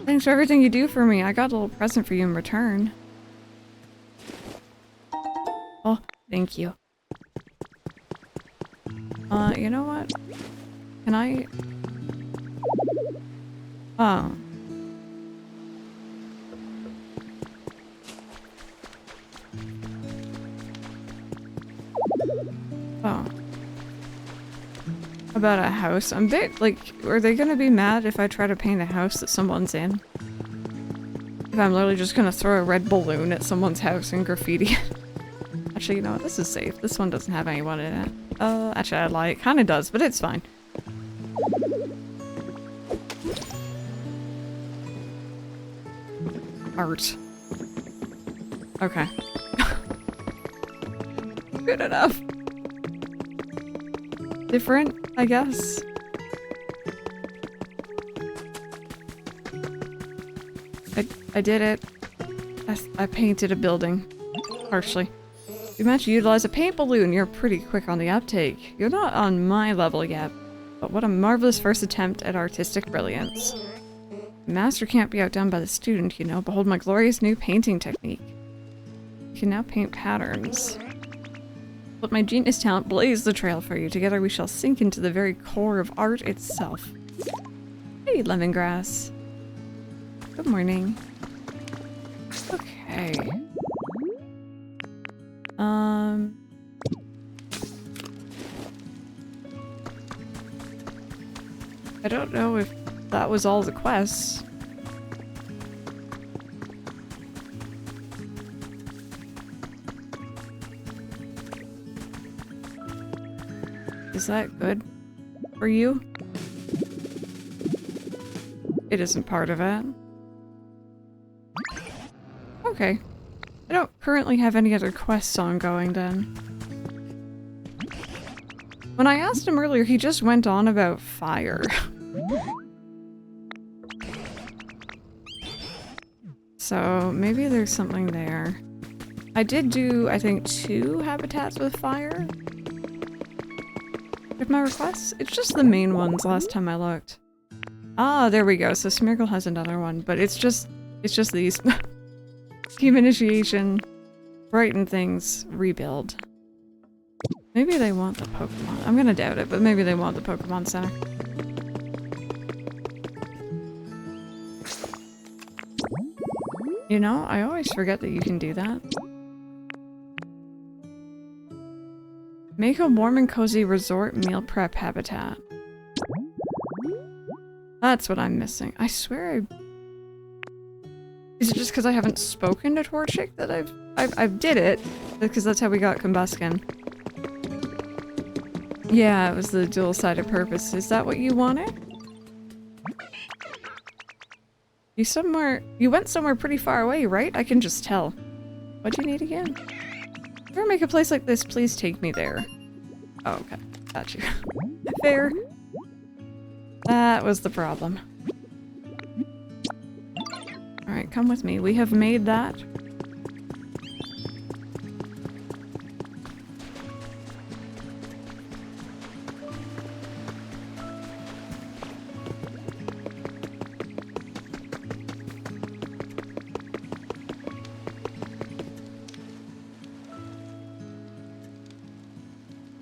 Thanks for everything you do for me. I got a little present for you in return. Oh, thank you. You know what? Can I... Oh. Oh. About a house. I'm a bit, like, are they gonna be mad if I try to paint a house that someone's in? If I'm literally just gonna throw a red balloon at someone's house and graffiti it. Actually, you know what? This is safe. This one doesn't have anyone in it. Actually, I lie. It kinda does, but it's fine. art. Okay. Good enough. Different, I guess. I did it. I painted a building. Partially. You managed to utilize a paint balloon. You're pretty quick on the uptake. You're not on my level yet, but what a marvelous first attempt at artistic brilliance. The master can't be outdone by the student, you know. Behold my glorious new painting technique. You can now paint patterns. Let my genius talent blaze the trail for you. Together we shall sink into the very core of art itself. Hey, lemongrass. Good morning. Okay. I don't know if that was all the quests. Is that good for you? It isn't part of it. Okay. I don't currently have any other quests ongoing then. When I asked him earlier, he just went on about fire. So maybe there's something there. I did do, I think, 2 habitats with fire. With my requests? It's just the main ones last time I looked. Ah, there we go. So Smeargle has another one, but it's just these. Team initiation, brighten things, rebuild. Maybe they want the Pokemon. I'm gonna doubt it, but maybe they want the Pokemon Center. You know, I always forget that you can do that. Make a warm and cozy resort meal prep habitat. That's what I'm missing. I swear Is it just because I haven't spoken to Torchic that I've did it? Because that's how we got Combuskin. Yeah, it was the dual-sided purpose. Is that what you wanted? You went somewhere pretty far away, right? I can just tell. What'd you need again? If you ever make a place like this, please take me there. Oh, okay. Got you. Fair. That was the problem. Alright, come with me. We have made that.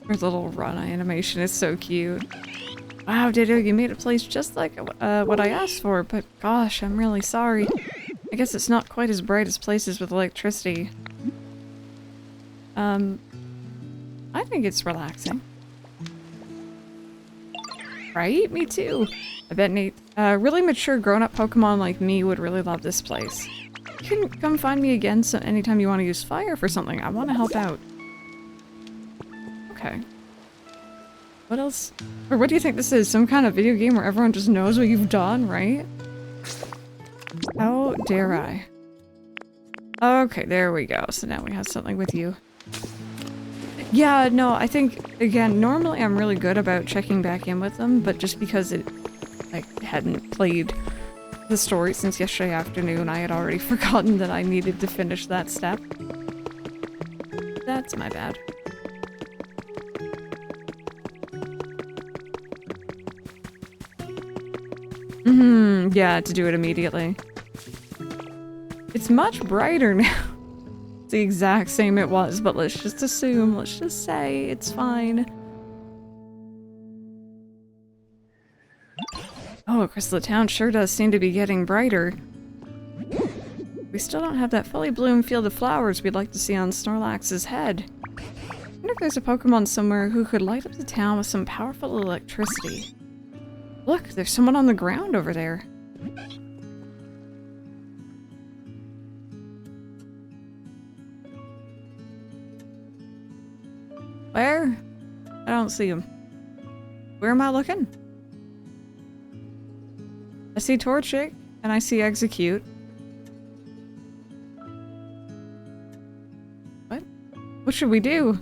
Her little run animation is so cute. Wow, Ditto, you made a place just like what I asked for, but gosh, I'm really sorry. I guess it's not quite as bright as places with electricity. I think it's relaxing. Right? Me too. I bet Nate, really mature grown-up Pokemon like me would really love this place. You can come find me again anytime you want to use fire for something. I want to help out. Okay. What else? Or what do you think this is? Some kind of video game where everyone just knows what you've done, right? How dare I? Okay, there we go. So now we have something with you. Yeah, no, I think, again, normally I'm really good about checking back in with them, but just because I hadn't played the story since yesterday afternoon, I had already forgotten that I needed to finish that step. That's my bad. Yeah, to do it immediately. It's much brighter now. It's the exact same it was, but let's just assume, let's just say it's fine. Oh, Crystal Town sure does seem to be getting brighter. We still don't have that fully bloomed field of flowers we'd like to see on Snorlax's head. I wonder if there's a Pokemon somewhere who could light up the town with some powerful electricity. Look, there's someone on the ground over there. Where? I don't see him. Where am I looking? I see Torchic, and I see Execute. What should we do?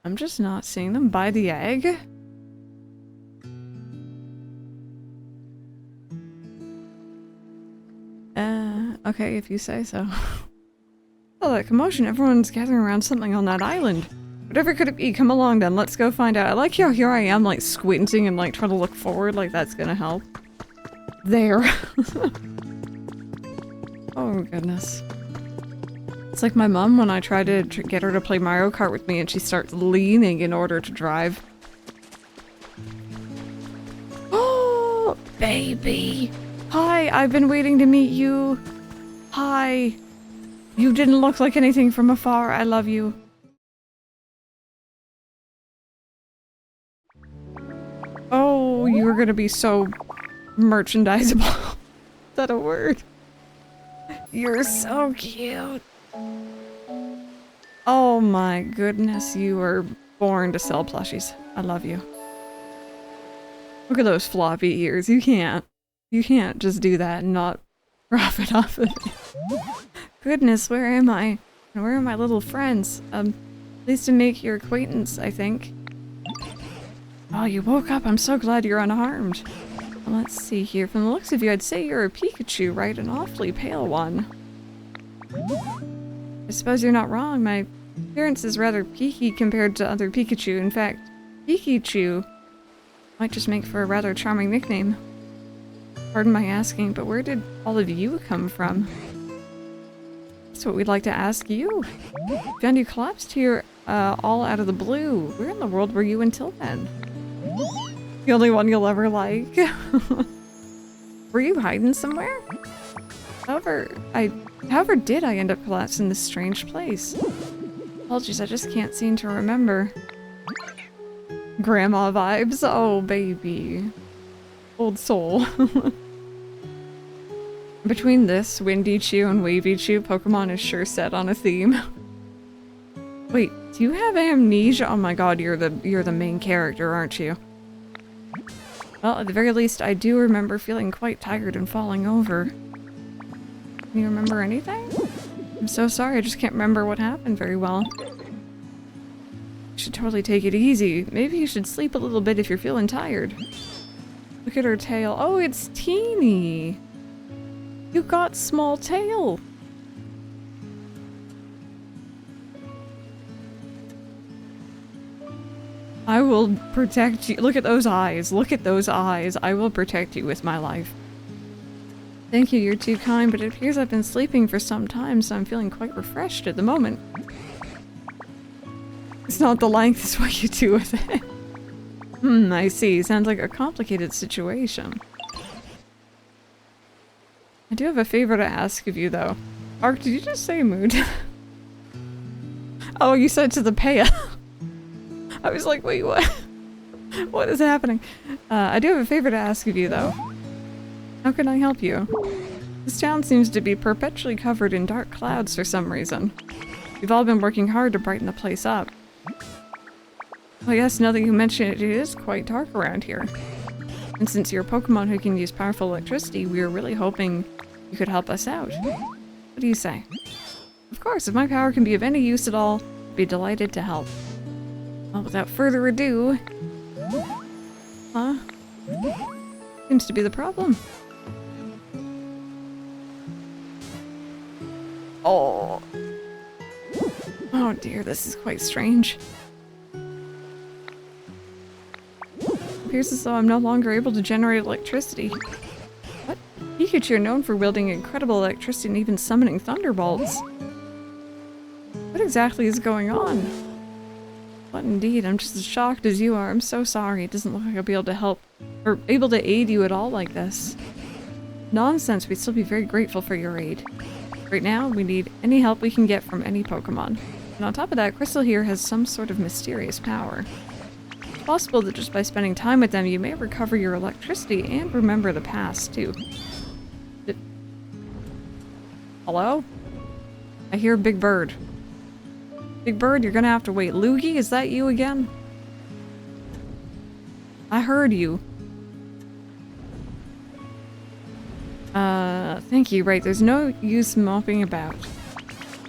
I'm just not seeing them. Buy the egg? Okay, if you say so. Oh, that commotion. Everyone's gathering around something on that island. Whatever could it be? Come along then. Let's go find out. I like how here I am, like, squinting and, like, trying to look forward. Like, that's gonna help. There. Oh, goodness. It's like my mom when I try to get her to play Mario Kart with me and she starts leaning in order to drive. Oh, baby. Hi, I've been waiting to meet you. Hi. You didn't look like anything from afar. I love you. Oh, you're gonna be so merchandisable. Is that a word? You're so cute. Oh my goodness, you were born to sell plushies. I love you. Look at those floppy ears. You can't just do that and not profit off of it. Goodness, where am I? And where are my little friends? Pleased to make your acquaintance, I think. Oh, you woke up. I'm so glad you're unharmed. Well, let's see here. From the looks of you, I'd say you're a Pikachu, right? An awfully pale one. I suppose you're not wrong. My appearance is rather peaky compared to other Pikachu. In fact, Pikachu might just make for a rather charming nickname. Pardon my asking, but where did all of you come from? That's what we'd like to ask you. Found you collapsed here all out of the blue. Where in the world were you until then? The only one you'll ever like. Were you hiding somewhere? However did I end up collapsed in this strange place? Apologies, I just can't seem to remember. Grandma vibes. Oh, baby. Old soul. Between this, Windy Chew and Wavy Chew, Pokemon is sure set on a theme. Wait, do you have amnesia? Oh my god, you're the main character, aren't you? Well, at the very least, I do remember feeling quite tired and falling over. Can you remember anything? I'm so sorry, I just can't remember what happened very well. You should totally take it easy. Maybe you should sleep a little bit if you're feeling tired. Look at her tail. Oh, it's teeny. You got small tail. I will protect you. Look at those eyes. Look at those eyes. I will protect you with my life. Thank you, you're too kind, but it appears I've been sleeping for some time, so I'm feeling quite refreshed at the moment. It's not the length, it's what you do with it. I see. Sounds like a complicated situation. I do have a favor to ask of you, though. Ark, did you just say mood? Oh, you said to the paya. I was like, wait, what? What is happening? I do have a favor to ask of you, though. How can I help you? This town seems to be perpetually covered in dark clouds for some reason. We've all been working hard to brighten the place up. Well, yes, now that you mention it, it is quite dark around here. And since you're a Pokemon who can use powerful electricity, we were really hoping you could help us out. What do you say? Of course, if my power can be of any use at all, I'd be delighted to help. Well, without further ado... Huh? Seems to be the problem. Oh. Oh dear, this is quite strange. Appears as though I'm no longer able to generate electricity. What? Pikachu are known for wielding incredible electricity and even summoning thunderbolts. What exactly is going on? What indeed? I'm just as shocked as you are. I'm so sorry. It doesn't look like I'll be able to help or able to aid you at all like this. Nonsense. We'd still be very grateful for your aid. Right now, we need any help we can get from any Pokemon. And on top of that, Crystal here has some sort of mysterious power. It's possible that just by spending time with them, you may recover your electricity and remember the past, too. Hello? I hear Big Bird. Big Bird, you're gonna have to wait. Loogie, is that you again? I heard you. Thank you. Right, there's no use moping about.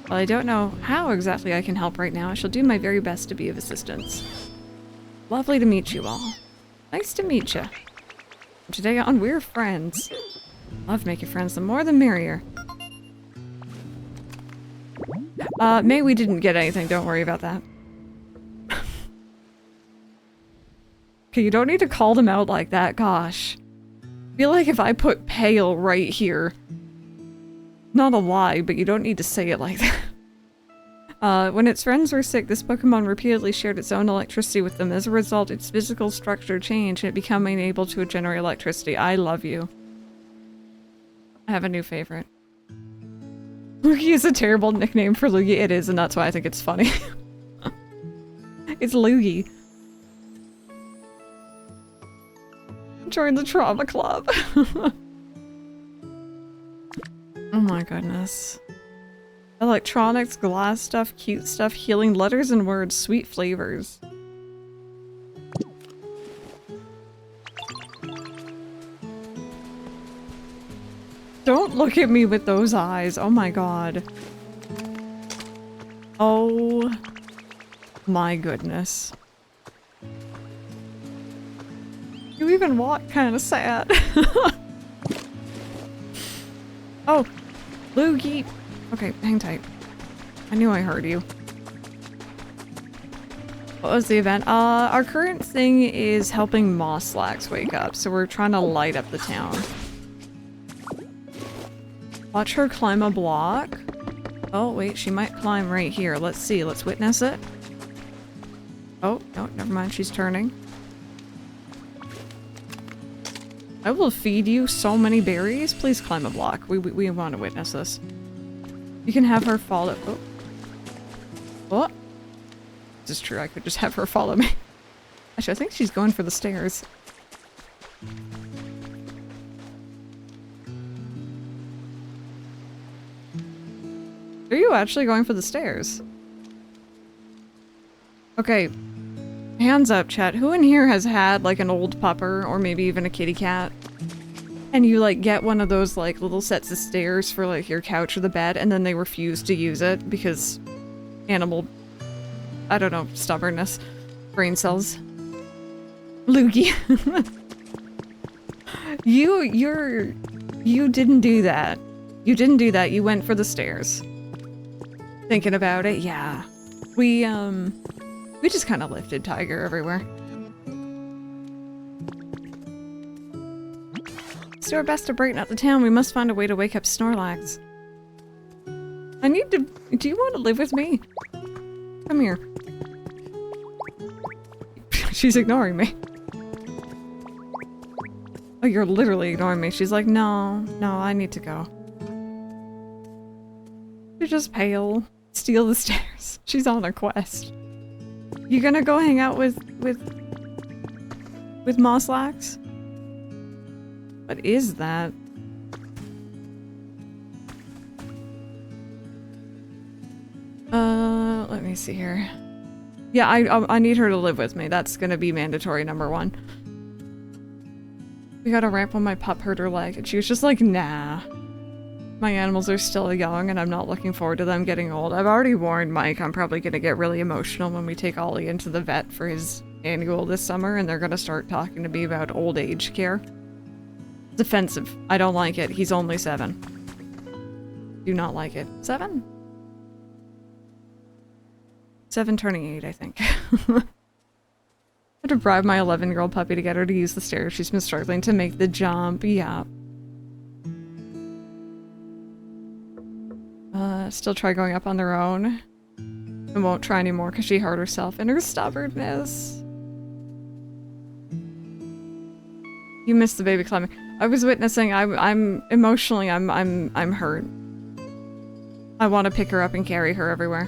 Well, I don't know how exactly I can help right now. I shall do my very best to be of assistance. Lovely to meet you all. Nice to meet you. Today on We're Friends. Love making friends, the more the merrier. May, we didn't get anything, don't worry about that. Okay, you don't need to call them out like that, gosh. I feel like if I put pale right here, not a lie, but you don't need to say it like that. When its friends were sick, this Pokemon repeatedly shared its own electricity with them. As a result, its physical structure changed and it became unable to generate electricity. I love you. I have a new favorite. Lugie is a terrible nickname for Lugie. It is, and that's why I think it's funny. It's Lugie. Join the trauma club. Oh my goodness. Electronics, glass stuff, cute stuff, healing, letters and words, sweet flavors. Don't look at me with those eyes. Oh my god. Oh my goodness. You even walk kind of sad. Oh, Lugie. Okay, hang tight. I knew I heard you. What was the event? Our current thing is helping Mosslax wake up, so we're trying to light up the town. Watch her climb a block. Oh, wait, she might climb right here. Let's see, let's witness it. Oh, no, never mind, she's turning. I will feed you so many berries. Please climb a block. We want to witness this. You can have her follow- oh. What? This is true, I could just have her follow me. Actually, I think she's going for the stairs. Are you actually going for the stairs? Okay. Hands up, chat. Who in here has had, like, an old pupper, or maybe even a kitty cat? And you, like, get one of those, like, little sets of stairs for, like, your couch or the bed, and then they refuse to use it because animal, I don't know, stubbornness. Brain cells. Lugie. You didn't do that. You didn't do that. You went for the stairs. Thinking about it, yeah. We just kind of lifted Tiger everywhere. Let's do our best to brighten up the town. We must find a way to wake up Snorlax. I need to... Do you want to live with me? Come here. She's ignoring me. Oh, you're literally ignoring me. She's like, no, I need to go. You're just pale. Steal the stairs. She's on a quest. You gonna go hang out with Mosslax? What is that? Let me see here. Yeah, I need her to live with me. That's gonna be mandatory #1. We got a ramp on my pup hurt her leg, and she was just like, nah. My animals are still young, and I'm not looking forward to them getting old. I've already warned Mike I'm probably gonna get really emotional when we take Ollie into the vet for his annual this summer, and they're gonna start talking to me about old age care. It's offensive. I don't like it. He's only 7. Do not like it. 7? 7 turning 8, I think. I had to bribe my 11-year-old puppy to get her to use the stairs. She's been struggling to make the jump. Yeah. Still try going up on their own. And won't try anymore because she hurt herself in her stubbornness. You missed the baby climbing. I was witnessing. I'm emotionally. I'm hurt. I want to pick her up and carry her everywhere.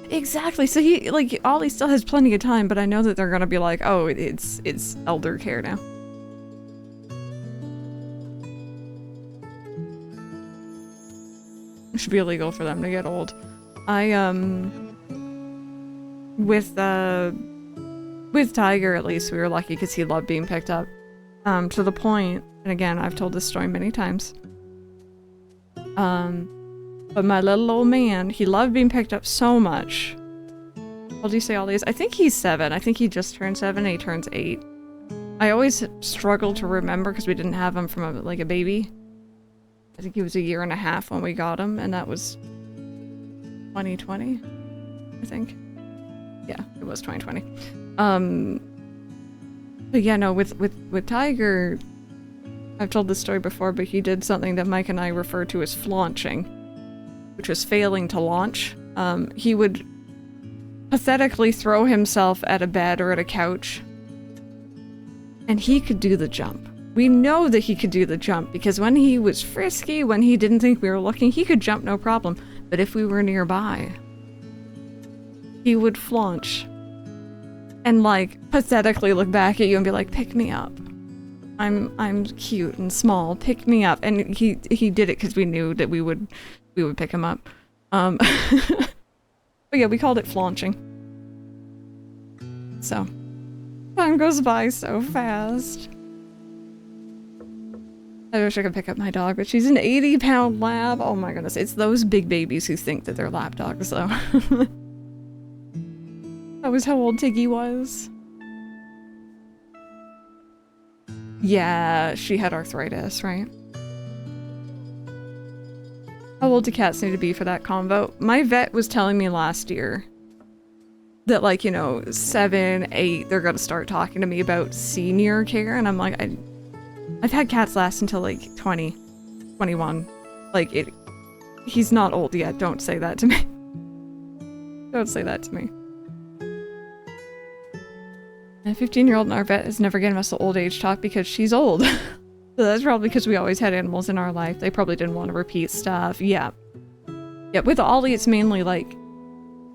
Exactly. So he, like, Ollie still has plenty of time, but I know that they're gonna be like, oh, it's elder care now. It should be illegal for them to get old. With Tiger, at least, we were lucky because he loved being picked up. To the point And again, I've told this story many times. But my little old man, he loved being picked up so much. What do you say all these? I think he's 7. I think he just turned 7 and he turns 8. I always struggle to remember because we didn't have him from like a baby. I think he was 1.5 years when we got him, and that was 2020, I think. Yeah, it was 2020. But yeah, no, with Tiger, I've told this story before, but he did something that Mike and I refer to as flaunching, which was failing to launch. He would pathetically throw himself at a bed or at a couch, and he could do the jump. We know that he could do the jump because when he was frisky, when he didn't think we were looking, he could jump no problem. But if we were nearby, he would flaunch and like pathetically look back at you and be like, "Pick me up. I'm cute and small. Pick me up." And he did it because we knew that we would pick him up. But yeah, we called it flaunching. So time goes by so fast. I wish I could pick up my dog, but she's an 80-pound lab. Oh my goodness, it's those big babies who think that they're lap dogs, though. That was how old Tiggy was. Yeah, she had arthritis, right? How old do cats need to be for that convo? My vet was telling me last year that, like, you know, 7, 8, they're gonna start talking to me about senior care, and I'm like, I've had cats last until like 20, 21. Like, he's not old yet. Don't say that to me. Don't say that to me. A 15-year-old in our vet is never giving us the old age talk because she's old. So that's probably because we always had animals in our life. They probably didn't want to repeat stuff. Yeah. Yeah, with Ollie, it's mainly like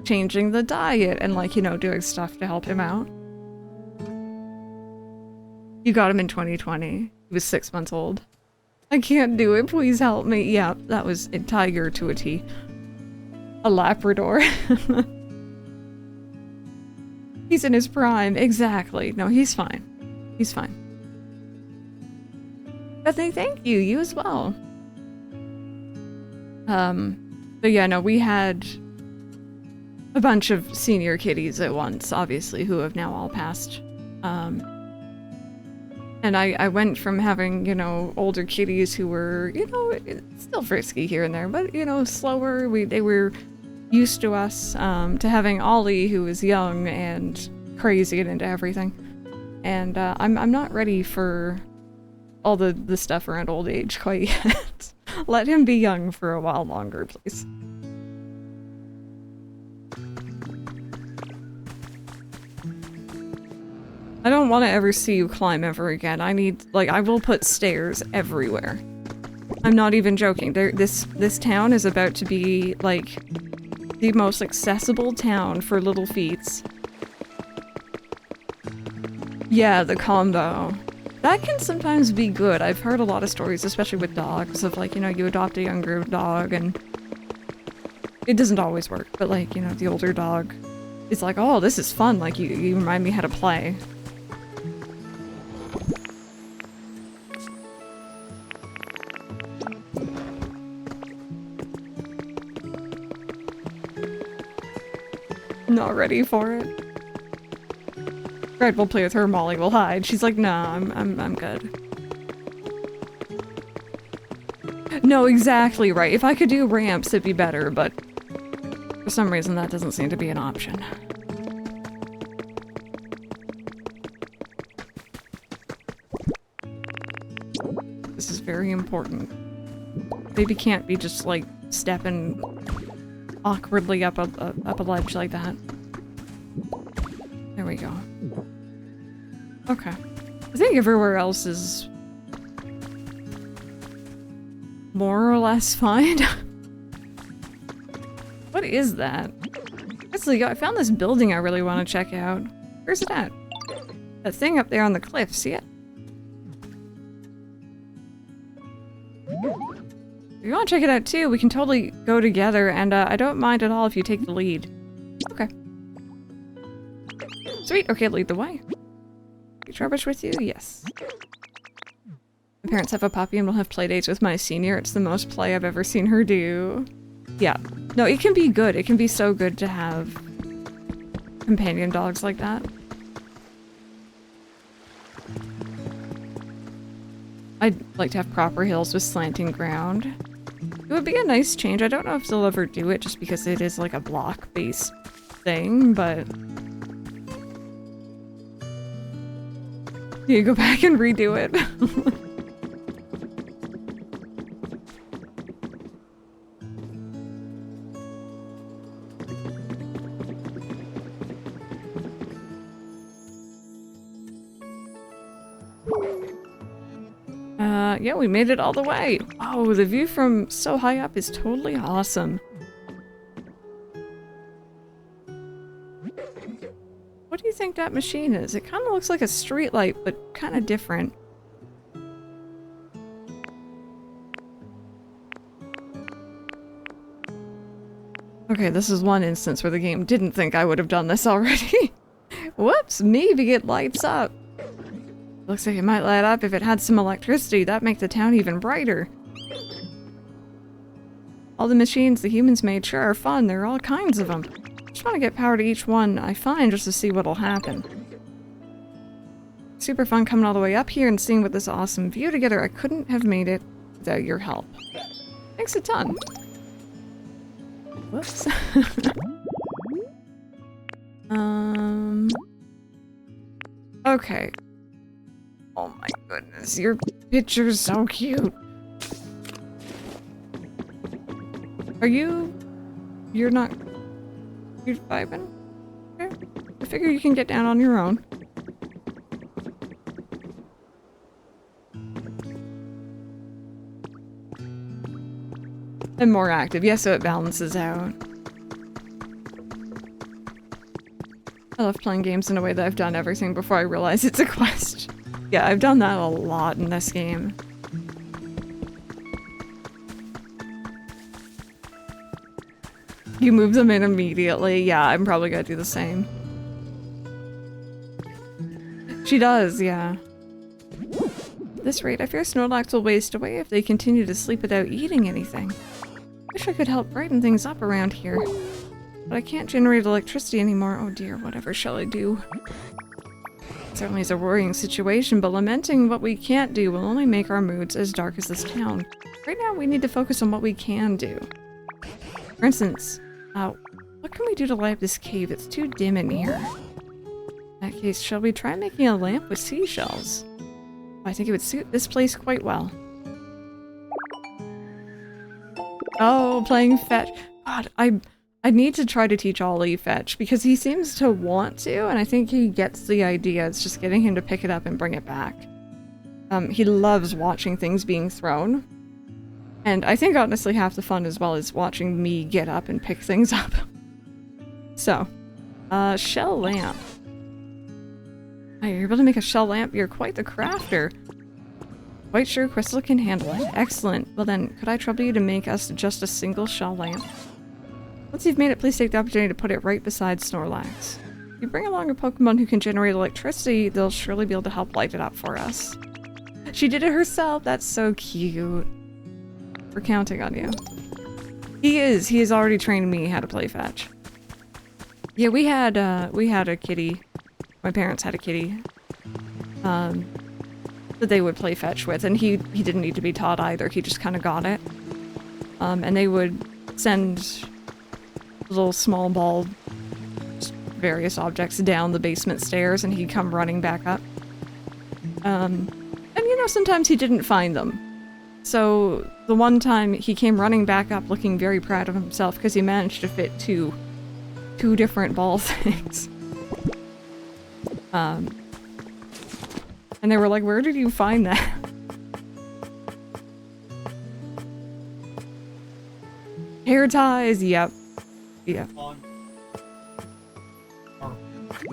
changing the diet and, like, you know, doing stuff to help him out. You got him in 2020. He was 6 months old. I can't do it. Please help me. Yeah, that was a tiger to a T. A Labrador. He's in his prime. Exactly. No, he's fine. He's fine. Bethany, thank you. You as well. But yeah, no, we had a bunch of senior kitties at once, obviously, who have now all passed. And I went from having, you know, older kitties who were, you know, still frisky here and there, but, you know, slower. They were used to us, to having Ollie, who was young and crazy and into everything. And I'm not ready for all the stuff around old age quite yet. Let him be young for a while longer, please. I don't want to ever see you climb ever again. I need, like, I will put stairs everywhere. I'm not even joking. This town is about to be, like, the most accessible town for little feets. Yeah, the combo. That can sometimes be good. I've heard a lot of stories, especially with dogs, of, like, you know, you adopt a younger dog and it doesn't always work, but, like, you know, the older dog is like, oh, this is fun. Like, you remind me how to play. Not ready for it. Red will play with her, Molly will hide. She's like, no, I'm good. No, exactly right. If I could do ramps, it'd be better, but for some reason that doesn't seem to be an option. This is very important. Baby can't be just, like, stepping awkwardly up a ledge like that. There we go. Okay. I think everywhere else is more or less fine. What is that? Actually, I found this building I really want to check out. Where's it at? That thing up there on the cliff, see it? If you want to check it out too, we can totally go together, and I don't mind at all if you take the lead. Okay. Sweet, okay, lead the way. Is rubbish with you? Yes. My parents have a puppy and we'll have play dates with my senior. It's the most play I've ever seen her do. Yeah. No, it can be good. It can be so good to have companion dogs like that. I'd like to have proper hills with slanting ground. It would be a nice change. I don't know if they'll ever do it just because it is like a block-based thing, but... You go back and redo it. Yeah, we made it all the way. Oh, the view from so high up is totally awesome. What do you think that machine is? It kind of looks like a streetlight, but kind of different. Okay, this is one instance where the game didn't think I would have done this already. Whoops, maybe it lights up. Looks like it might light up if it had some electricity. That'd make the town even brighter. All the machines the humans made sure are fun. There are all kinds of them. Just want to get power to each one I find just to see what'll happen. Super fun coming all the way up here and seeing what this awesome view together. I couldn't have made it without your help. Thanks a ton. Whoops. Okay. Oh my goodness, your picture's so cute. You're not... You're vibing? Okay. I figure you can get down on your own. And more active, yeah, so it balances out. I love playing games in a way that I've done everything before I realize it's a quest. Yeah, I've done that a lot in this game. You move them in immediately. Yeah, I'm probably gonna do the same. She does, yeah. At this rate, I fear Snorlax will waste away if they continue to sleep without eating anything. Wish I could help brighten things up around here. But I can't generate electricity anymore. Oh dear, whatever shall I do? Certainly is a worrying situation, but lamenting what we can't do will only make our moods as dark as this town. Right now, we need to focus on what we can do. For instance, what can we do to light up this cave? It's too dim in here. In that case, shall we try making a lamp with seashells? I think it would suit this place quite well. Oh, playing fetch. God, I need to try to teach Ollie fetch because he seems to want to, and I think he gets the idea. It's just getting him to pick it up and bring it back. He loves watching things being thrown. And I think honestly half the fun as well is watching me get up and pick things up. So, shell lamp. Oh, you're able to make a shell lamp? You're quite the crafter. Quite sure Crystal can handle it. Excellent. Well then, could I trouble you to make us just a single shell lamp? Once you've made it, please take the opportunity to put it right beside Snorlax. If you bring along a Pokemon who can generate electricity, they'll surely be able to help light it up for us. She did it herself! That's so cute. We're counting on you. He is already trained me how to play fetch. Yeah, we had a kitty. My parents had a kitty. That they would play fetch with, and he didn't need to be taught either. He just kind of got it. And they would send little small ball, various objects down the basement stairs, and he'd come running back up. And you know, sometimes he didn't find them. So the one time he came running back up looking very proud of himself because he managed to fit two different ball things. And they were like, where did you find that? Hair ties, yep. Yeah.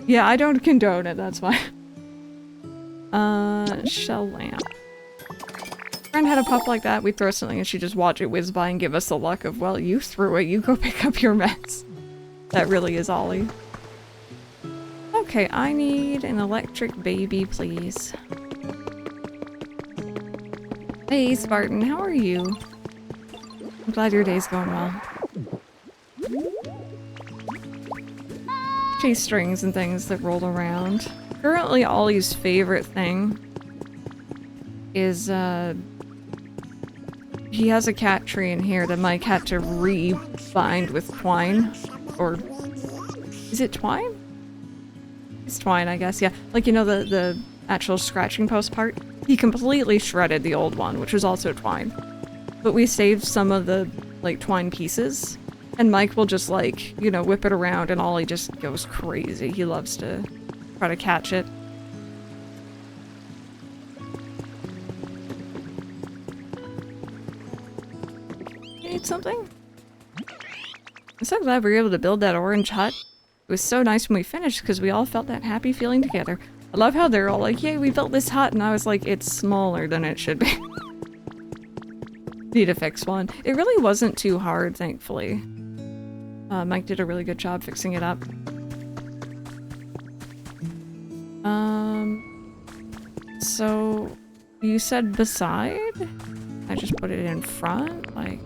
Yeah, I don't condone it, that's why. Shell lamp. Friend had a pup like that, we'd throw something and she'd just watch it whiz by and give us the luck of, well, you threw it, you go pick up your mess. That really is Ollie. Okay, I need an electric baby, please. Hey, Spartan, how are you? I'm glad your day's going well. Chase strings and things that roll around. Currently, Ollie's favorite thing is, he has a cat tree in here that Mike had to re-bind with twine. Or, is it twine? It's twine, I guess, yeah. Like, you know, the actual scratching post part? He completely shredded the old one, which was also twine. But we saved some of the, like, twine pieces. And Mike will just, like, you know, whip it around and Ollie just goes crazy. He loves to try to catch it. You need something? I'm so glad we were able to build that orange hut. It was so nice when we finished because we all felt that happy feeling together. I love how they're all like, yay, we built this hut, and I was like, it's smaller than it should be. Need to fix one. It really wasn't too hard, thankfully. Mike did a really good job fixing it up. So you said beside? I just put it in front, like.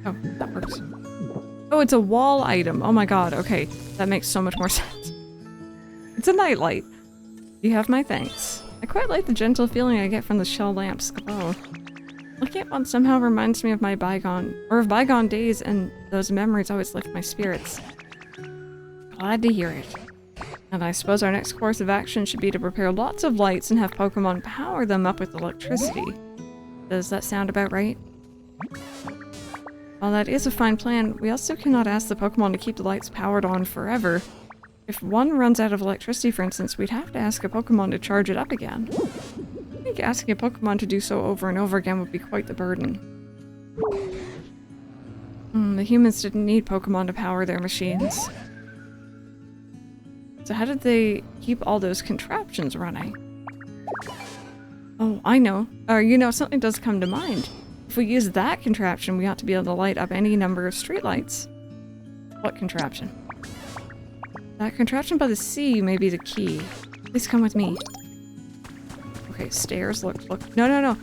Oh, that works. Oh, it's a wall item. Oh my god, okay. That makes so much more sense. It's a nightlight. You have my thanks. I quite like the gentle feeling I get from the shell lamp's glow. Looking at one somehow reminds me of my bygone days, and those memories always lift my spirits. Glad to hear it. And I suppose our next course of action should be to prepare lots of lights and have Pokemon power them up with electricity. Does that sound about right? While that is a fine plan, we also cannot ask the Pokemon to keep the lights powered on forever. If one runs out of electricity, for instance, we'd have to ask a Pokemon to charge it up again. I think asking a Pokemon to do so over and over again would be quite the burden. The humans didn't need Pokemon to power their machines. So how did they keep all those contraptions running? Oh, I know. You know, something does come to mind. If we use that contraption, we ought to be able to light up any number of streetlights. What contraption? That contraption by the sea may be the key. Please come with me. Okay, stairs, look. No,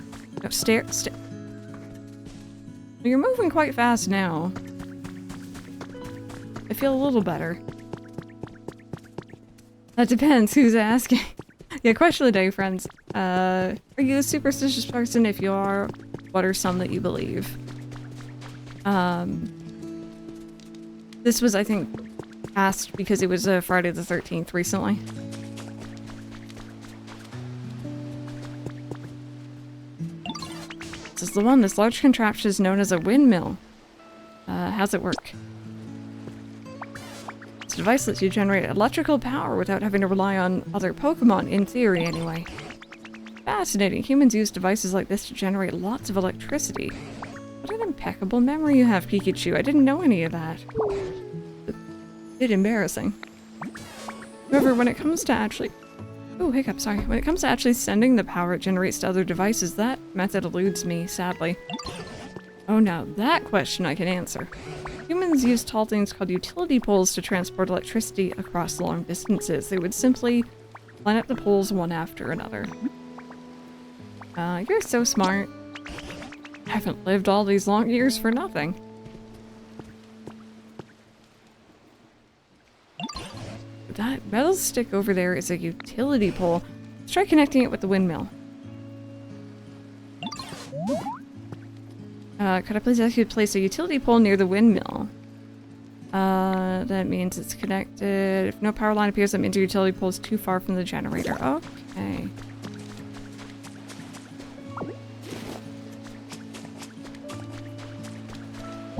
stair. You're moving quite fast now. I feel a little better. That depends who's asking. Yeah, question of the day, friends. Are you a superstitious person? If you are, what are some that you believe? This was, I think, asked because it was Friday the 13th recently. This is the one. This large contraption is known as a windmill. How's it work? This device lets you generate electrical power without having to rely on other Pokemon, in theory anyway. Fascinating. Humans use devices like this to generate lots of electricity. What an impeccable memory you have, Pikachu. I didn't know any of that. It's embarrassing. However, when it comes to actually... Oh, hiccup, sorry. When it comes to actually sending the power it generates to other devices, that method eludes me, sadly. Oh, now that question I can answer. Humans use tall things called utility poles to transport electricity across long distances. They would simply line up the poles one after another. You're so smart. I haven't lived all these long years for nothing. That metal stick over there is a utility pole. Let's try connecting it with the windmill. Could I please ask you to place a utility pole near the windmill? That means it's connected. If no power line appears, that means your utility pole is too far from the generator. Okay.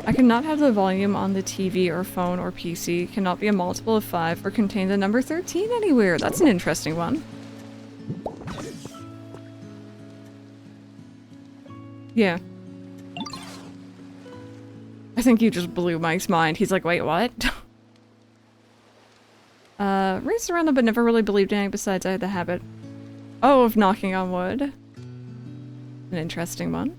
I cannot have the volume on the TV or phone or PC. Cannot be a multiple of 5 or contain the number 13 anywhere. That's an interesting one. Yeah. I think you just blew Mike's mind. He's like, wait, what? Raced around them but never really believed anything besides I had the habit. Oh, of knocking on wood. An interesting one.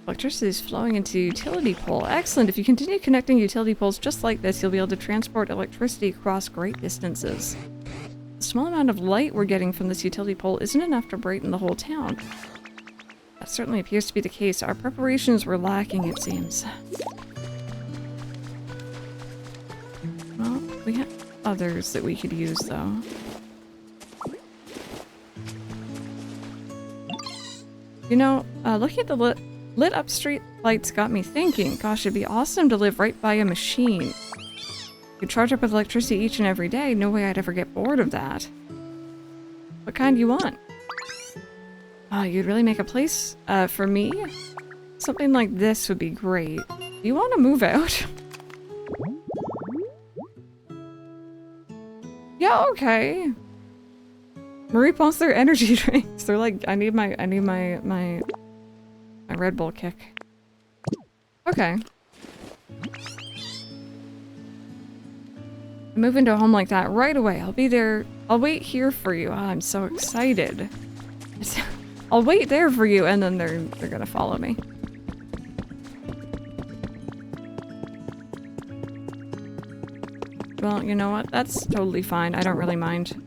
Electricity is flowing into utility pole. Excellent. If you continue connecting utility poles just like this, you'll be able to transport electricity across great distances. The small amount of light we're getting from this utility pole isn't enough to brighten the whole town. That certainly appears to be the case. Our preparations were lacking, it seems. Well, we have others that we could use, though. You know, looking at the lit up street lights got me thinking, gosh, it'd be awesome to live right by a machine. You could charge up with electricity each and every day. No way I'd ever get bored of that. What kind do you want? Oh, you'd really make a place for me? Something like this would be great. Do you want to move out? Yeah, okay. Marie pumps their energy drinks. They're like, I need my Red Bull kick. Okay. Move into a home like that right away. I'll be there. I'll wait here for you. Oh, I'm so excited. I'll wait there for you, and then they're gonna follow me. Well, you know what? That's totally fine. I don't really mind.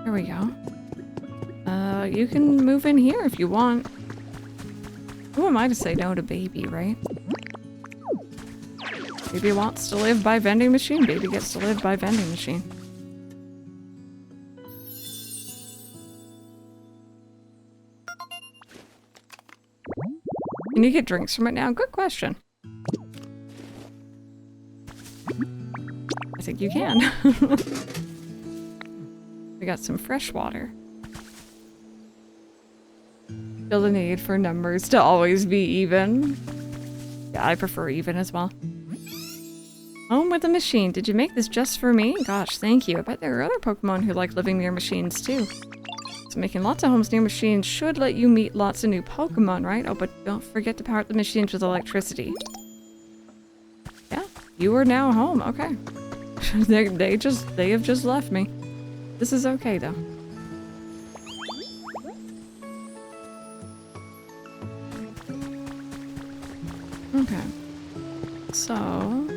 There we go. You can move in here if you want. Who am I to say no to baby, right? Baby wants to live by vending machine. Baby gets to live by vending machine. Can you get drinks from it now? Good question. I think you can. We got some fresh water. Feel the need for numbers to always be even. Yeah, I prefer even as well. Home with a machine. Did you make this just for me? Gosh, thank you. I bet there are other Pokemon who like living near machines too. So making lots of homes near machines should let you meet lots of new Pokemon, right? Oh, but don't forget to power up the machines with electricity. Yeah, you are now home. Okay. they have just left me. This is okay though. Okay. So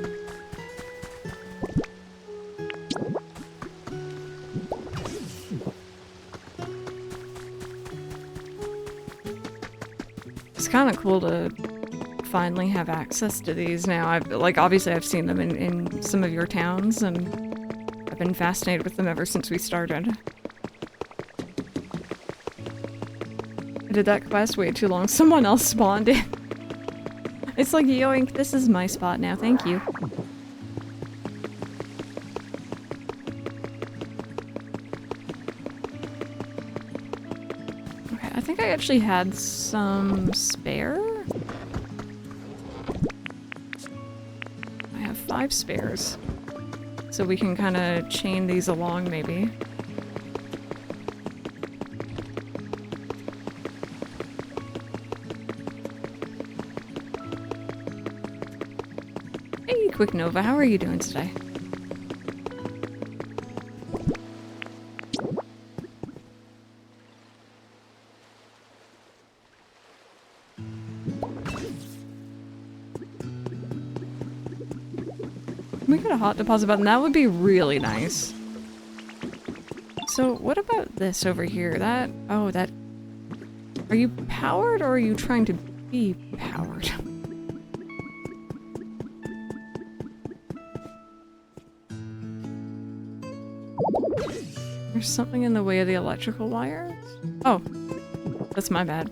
it's kind of cool to finally have access to these now. Obviously I've seen them in some of your towns, and I've been fascinated with them ever since we started. I did that quest way too long. Someone else spawned in. It's like, yoink, this is my spot now, thank you. Okay, I think I actually had some spare. I have 5 spares. So we can kind of chain these along, maybe. Hey, Quick Nova, how are you doing today? We got a hot deposit button. That would be really nice. So what about this over here? That... Oh, that... Are you powered or are you trying to be powered? There's something in the way of the electrical wires? Oh. That's my bad.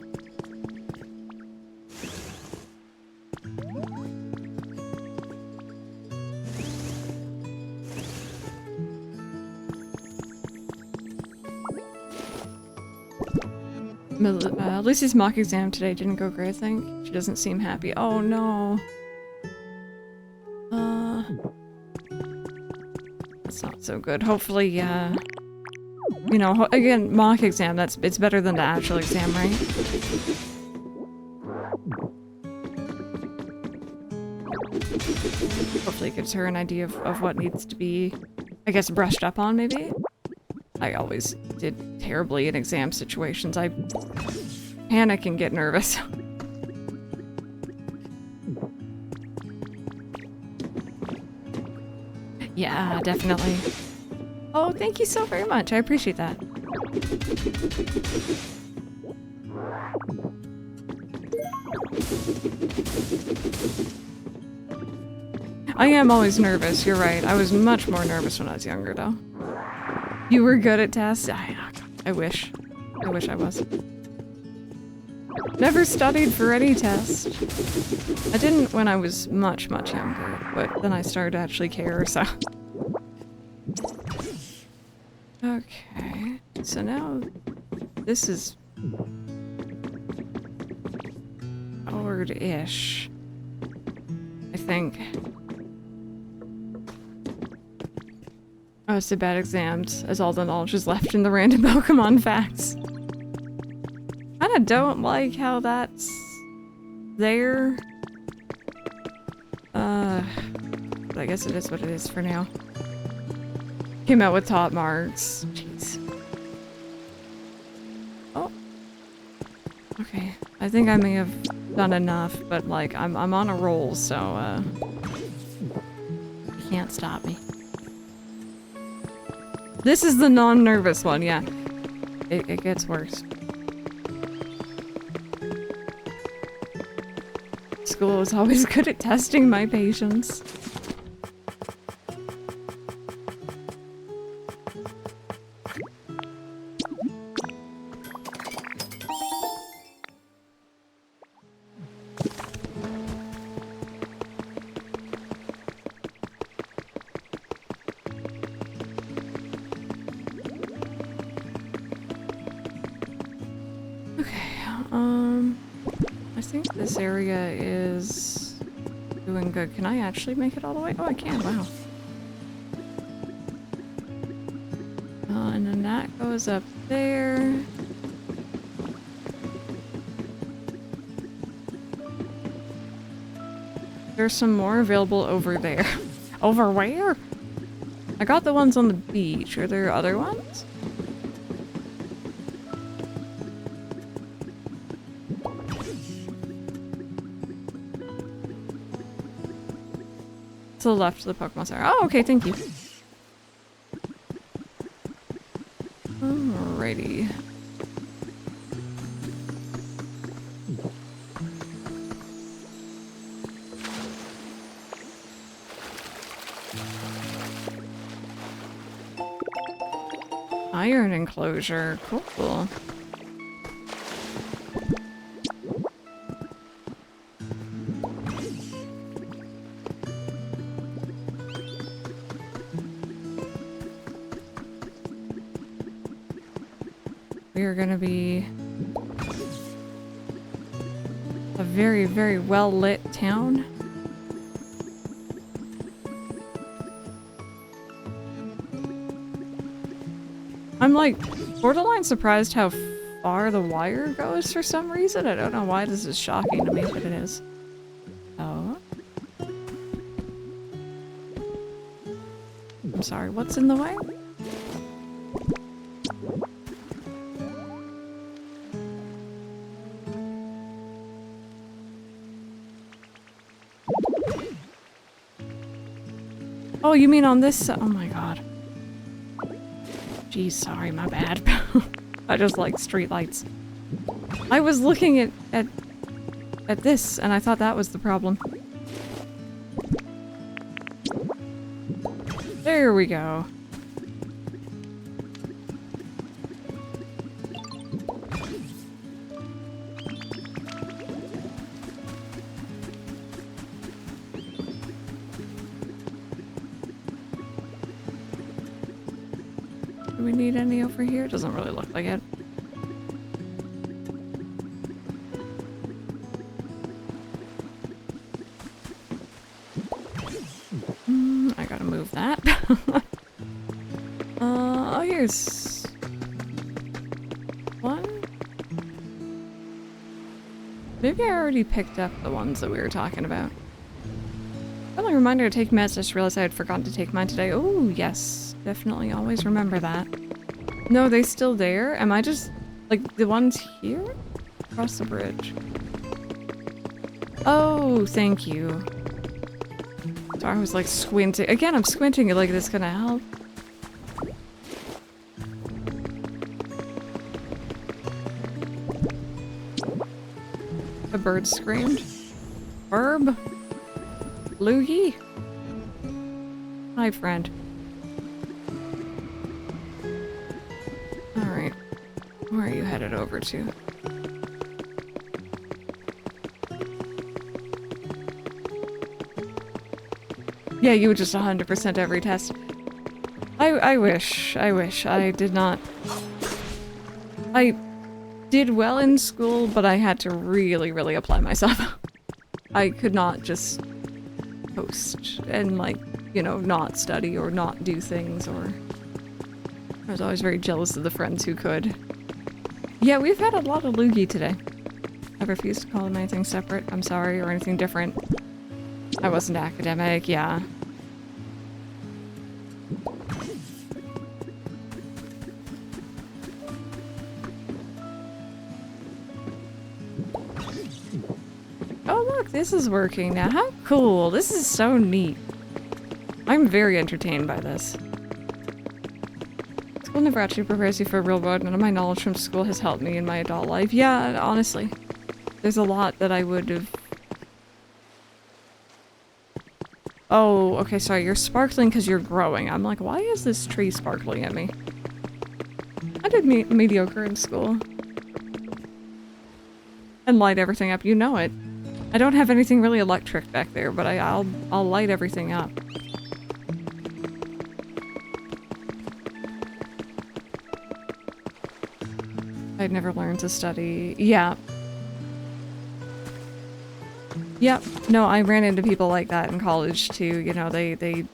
Lucy's mock exam today didn't go great, I think. She doesn't seem happy. Oh no. That's not so good. Hopefully, you know, again, mock exam, it's better than the actual exam, right? Hopefully it gives her an idea of what needs to be, I guess, brushed up on, maybe? I always did terribly in exam situations. I panic and get nervous. Yeah, definitely. Oh, thank you so very much. I appreciate that. I am always nervous, you're right. I was much more nervous when I was younger, though. You were good at tests? I wish. I wish I was. Never studied for any test. I didn't when I was much, much younger, but then I started to actually care, so... Okay, so now this is forward-ish, I think. Oh, it's a bad exams, as all the knowledge is left in the random Pokemon facts. Kinda don't like how that's there. But I guess it is what it is for now. Came out with top marks. Jeez. Oh. Okay. I think I may have done enough, but like I'm on a roll, so you can't stop me. This is the non-nervous one, yeah. It gets worse. School was always good at testing my patience. I think this area is doing good. Can I actually make it all the way? Oh, I can. Wow. And then that goes up there. There's some more available over there. Over where? I got the ones on the beach. Are there other ones? To the left of the Pokemon Center. Oh, okay, thank you. Alrighty. Iron enclosure. Cool. We are gonna be a very, very well-lit town. I'm like borderline surprised how far the wire goes for some reason. I don't know why this is shocking to me, but it is. Oh. I'm sorry, what's in the way? Oh, you mean on this? Oh my god. Geez, sorry, my bad. I just like streetlights. I was looking at this, and I thought that was the problem. There we go. Do we need any over here? Doesn't really look like it. I gotta move that. Oh, here's one. Maybe I already picked up the ones that we were talking about. Friendly reminder to take meds. Just realized I had forgotten to take mine today. Oh, yes. Definitely always remember that. No, they still there? Am I just... like, the ones here? Across the bridge. Oh, thank you. So I was like squinting. Again, I'm squinting like this gonna help. A bird screamed. Herb? Loogie? Hi, friend. Alright. Where are you headed over to? Yeah, you would just 100% every test. I wish. I did not. I did well in school, but I had to really, really apply myself. I could not just post and, like, you know, not study or not do things, or... I was always very jealous of the friends who could. Yeah, we've had a lot of loogie today. I refuse to call them anything separate, I'm sorry, or anything different. I wasn't academic, yeah. Oh look, this is working now. How cool. This is so neat. I'm very entertained by this. School never actually prepares you for a real world. None of my knowledge from school has helped me in my adult life. Yeah, honestly. There's a lot that I would have... Oh, okay, sorry. You're sparkling because you're growing. I'm like, why is this tree sparkling at me? I did mediocre in school. And light everything up. You know it. I don't have anything really electric back there, but I'll light everything up. I'd never learned to study. Yeah. Yep. No, I ran into people like that in college too. You know, they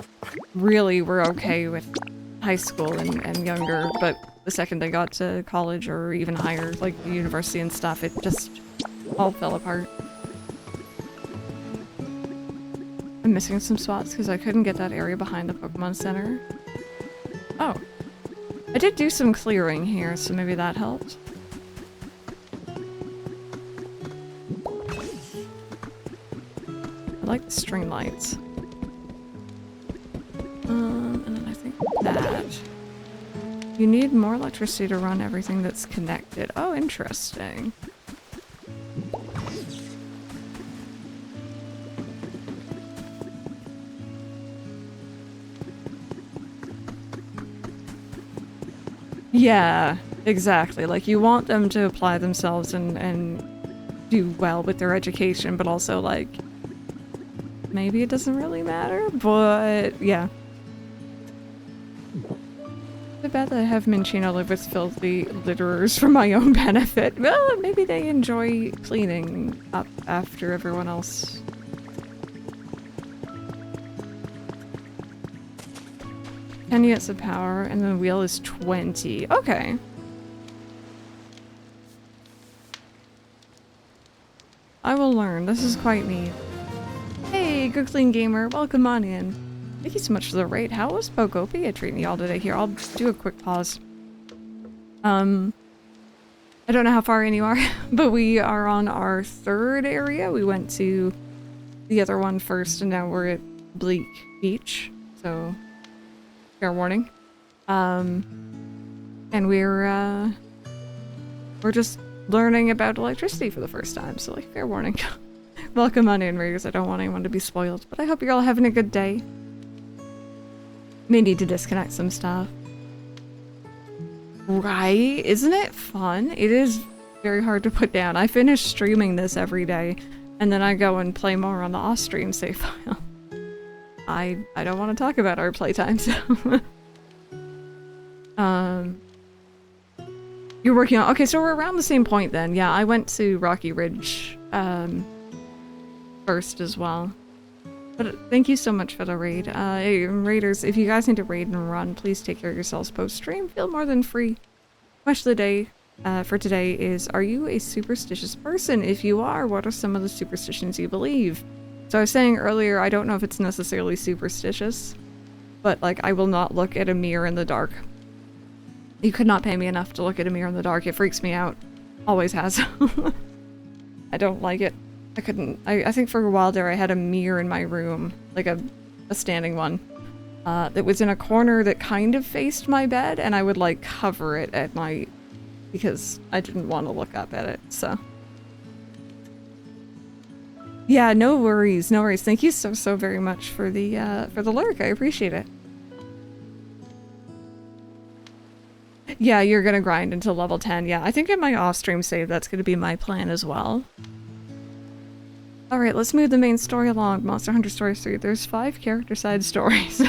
really were okay with high school and younger, but the second they got to college or even higher, like university and stuff, it just all fell apart. I'm missing some spots because I couldn't get that area behind the Pokemon Center. Oh. I did do some clearing here, so maybe that helped. I like the string lights. And then I think that. You need more electricity to run everything that's connected. Oh, interesting. Yeah, exactly. Like, you want them to apply themselves and do well with their education, but also, like, maybe it doesn't really matter, but yeah. I bet that I have Minchino live with filthy litterers for my own benefit. Well, maybe they enjoy cleaning up after everyone else. 10 units of power, and the wheel is 20. Okay. I will learn. This is quite neat. Hey, Good Clean Gamer, welcome on in. Thank you so much for the raid. How was Pokopia treating y'all today? Here, I'll do a quick pause. I don't know how far in you are, but we are on our third area. We went to the other one first, and now we're at Bleak Beach, so fair warning. And we're just learning about electricity for the first time, so like, fair warning. Welcome on in, Raiders. I don't want anyone to be spoiled, but I hope you're all having a good day. May need to disconnect some stuff. Right? Isn't it fun? It is very hard to put down. I finish streaming this every day, and then I go and play more on the off-stream save file. I don't want to talk about our playtime, so... You're working on... Okay, so we're around the same point then. Yeah, I went to Rocky Ridge, first as well. But thank you so much for the raid. Hey, Raiders, if you guys need to raid and run, please take care of yourselves post-stream. Feel more than free. Question of the day for today is, are you a superstitious person? If you are, what are some of the superstitions you believe? So I was saying earlier, I don't know if it's necessarily superstitious, but like, I will not look at a mirror in the dark. You could not pay me enough to look at a mirror in the dark. It freaks me out. Always has. I don't like it. I couldn't. I think for a while there I had a mirror in my room, like a standing one, that was in a corner that kind of faced my bed, and I would like cover it at night because I didn't want to look up at it, so. Yeah, no worries, no worries. Thank you so very much for the lurk. I appreciate it. Yeah, you're gonna grind until level 10. Yeah, I think in my off-stream save that's gonna be my plan as well. Alright, let's move the main story along. Monster Hunter Stories 3. There's 5 character side stories.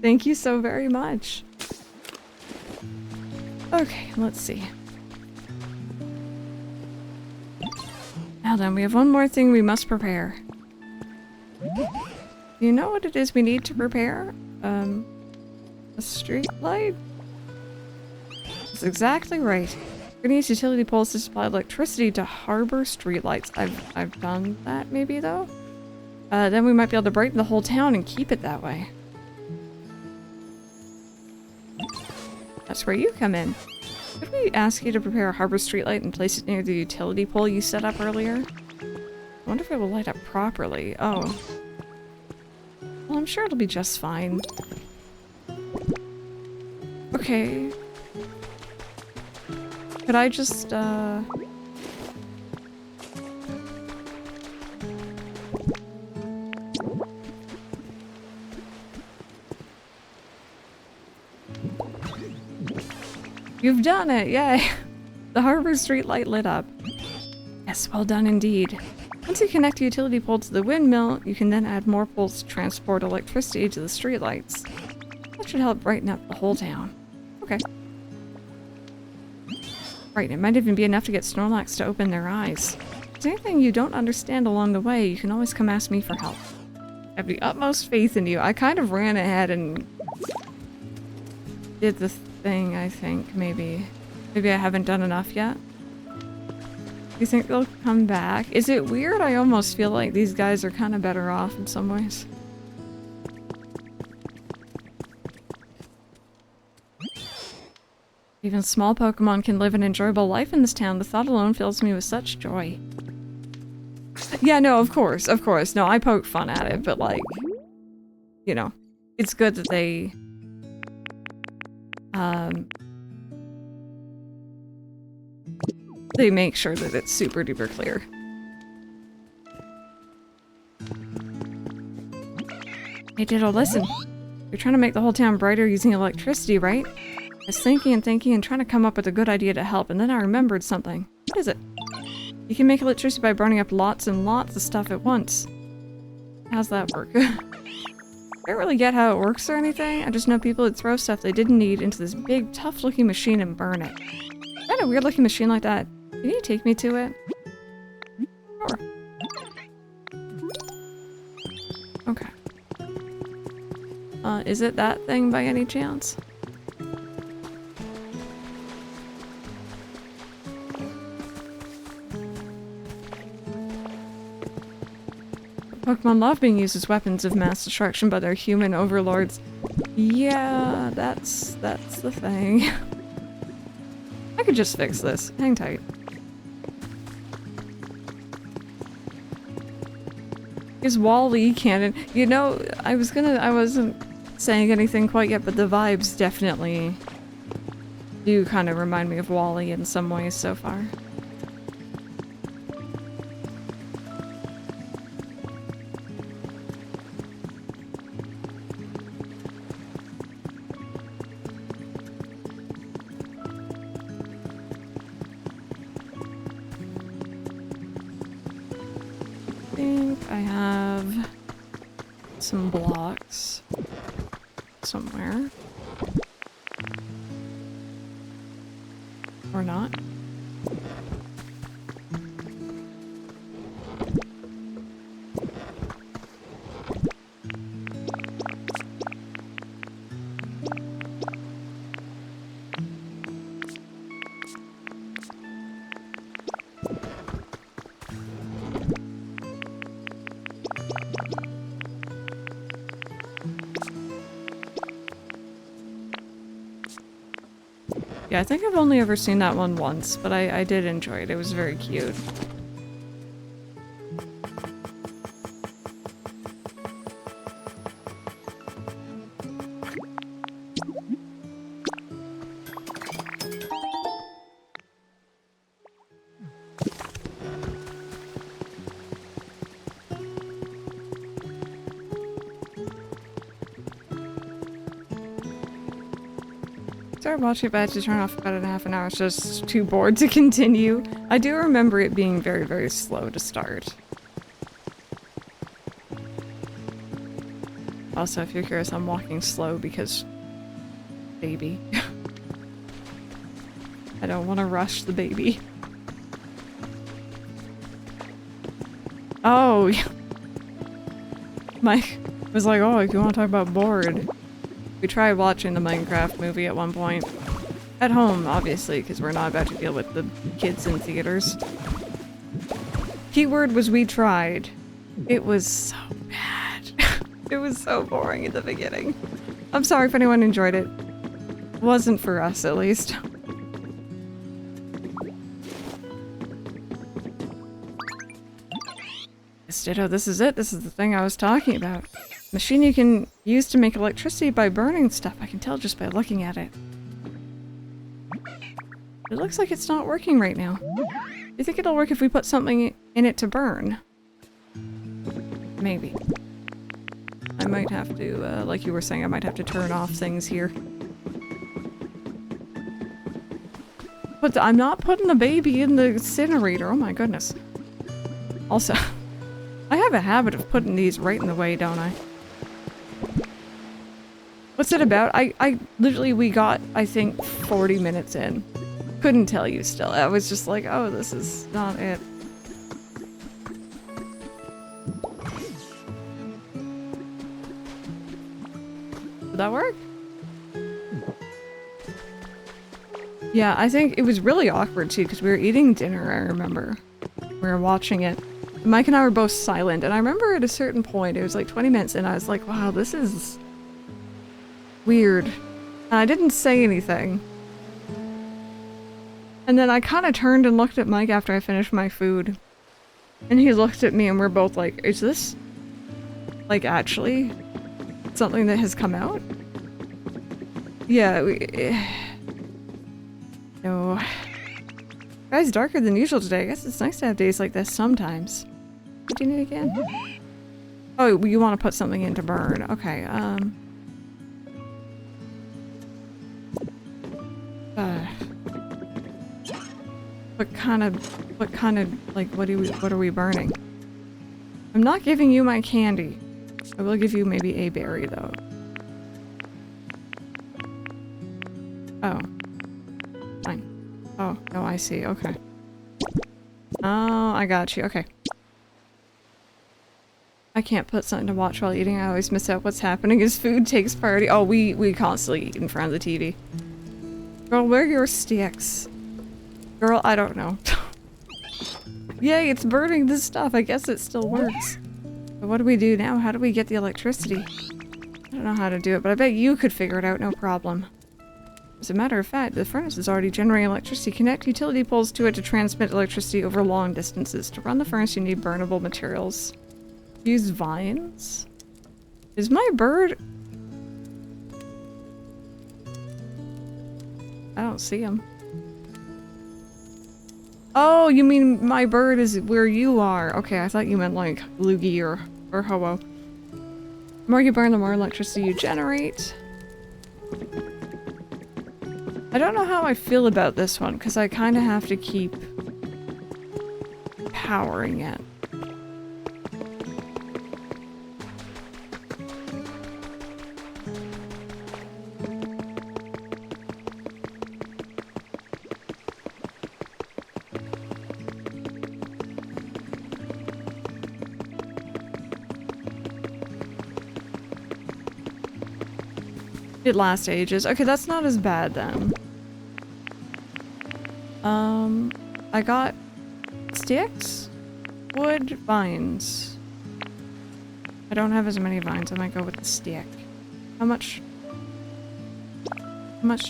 Thank you so very much. Okay, let's see. Now then, we have one more thing we must prepare. Do you know what it is we need to prepare? A street light? That's exactly right. We're gonna use utility poles to supply electricity to harbor streetlights. I've done that maybe though. Then we might be able to brighten the whole town and keep it that way. That's where you come in. Could we ask you to prepare a harbor streetlight and place it near the utility pole you set up earlier? I wonder if it will light up properly. Oh. Well, I'm sure it'll be just fine. Okay. Could I just, You've done it! Yay! The harbor street light lit up. Yes, well done indeed. Once you connect the utility pole to the windmill, you can then add more poles to transport electricity to the streetlights. That should help brighten up the whole town. Okay. Right, it might even be enough to get Snorlax to open their eyes. If there's anything you don't understand along the way, you can always come ask me for help. I have the utmost faith in you. I kind of ran ahead and did the thing, I think, maybe. Maybe I haven't done enough yet. Do you think they'll come back? Is it weird? I almost feel like these guys are kind of better off in some ways. Even small Pokemon can live an enjoyable life in this town. The thought alone fills me with such joy. Yeah, no, of course, of course. No, I poke fun at it, but like, you know, it's good that they, they make sure that it's super duper clear. Hey Ditto, listen. You're trying to make the whole town brighter using electricity, right? I was thinking and trying to come up with a good idea to help, and then I remembered something. What is it? You can make electricity by burning up lots and lots of stuff at once. How's that work? I don't really get how it works or anything. I just know people that throw stuff they didn't need into this big, tough-looking machine and burn it. Kind of weird-looking machine like that. Can you take me to it? Sure. Okay. Is it that thing by any chance? Pokemon love being used as weapons of mass destruction by their human overlords. Yeah, that's the thing. I could just fix this. Hang tight. Is Wall-E canon? You know, I wasn't saying anything quite yet, but the vibes definitely do kind of remind me of Wall-E in some ways so far. I have some blocks somewhere. Or not. Yeah, I think I've only ever seen that one once, but I did enjoy it. It was very cute. Started watching it, but I had to turn off about it in half an hour. I was just too bored to continue. I do remember it being very, very slow to start. Also, if you're curious, I'm walking slow because... baby. I don't want to rush the baby. Oh! Mike was like, oh, if you want to talk about bored. We tried watching the Minecraft movie at one point. At home, obviously, because we're not about to deal with the kids in theaters. Keyword was we tried. It was so bad. It was so boring at the beginning. I'm sorry if anyone enjoyed it. It wasn't for us, at least. Ditto, this is it. This is the thing I was talking about. Machine you can use to make electricity by burning stuff. I can tell just by looking at it. It looks like it's not working right now. Do you think it'll work if we put something in it to burn? Maybe. I might have to, like you were saying, I might have to turn off things here. But I'm not putting the baby in the incinerator. Oh my goodness. Also, I have a habit of putting these right in the way, don't I? What's it about? I literally, we got, I think, 40 minutes in. Couldn't tell you still. I was just like, oh, this is not it. Did that work? Yeah, I think it was really awkward too, because we were eating dinner, I remember. We were watching it. Mike and I were both silent, and I remember at a certain point, it was like 20 minutes, and I was like, wow, this is weird. And I didn't say anything. And then I kind of turned and looked at Mike after I finished my food. And he looked at me and we're both like, is this, like, actually something that has come out? Yeah, no. Sky's darker than usual today. I guess it's nice to have days like this sometimes. What do you need again? Oh, you want to put something in to burn. Okay, what kind of, like, what are we burning? I'm not giving you my candy. I will give you maybe a berry, though. Oh. Fine. Oh, no, I see. Okay. Oh, I got you. Okay. I can't put something to watch while eating. I always miss out what's happening as food takes priority. Oh, we constantly eat in front of the TV. Girl, where are your sticks? Girl, I don't know. Yay, it's burning this stuff. I guess it still works. But what do we do now? How do we get the electricity? I don't know how to do it, but I bet you could figure it out, no problem. As a matter of fact, the furnace is already generating electricity. Connect utility poles to it to transmit electricity over long distances. To run the furnace, you need burnable materials. Use vines? Is my bird... I don't see him. Oh, you mean my bird is where you are. Okay, I thought you meant like Loogie or Ho-Oh. The more you burn, the more electricity you generate. I don't know how I feel about this one, because I kind of have to keep powering it. It lasts ages. Okay, that's not as bad then. I got sticks, wood, vines. I don't have as many vines. I might go with the stick. How much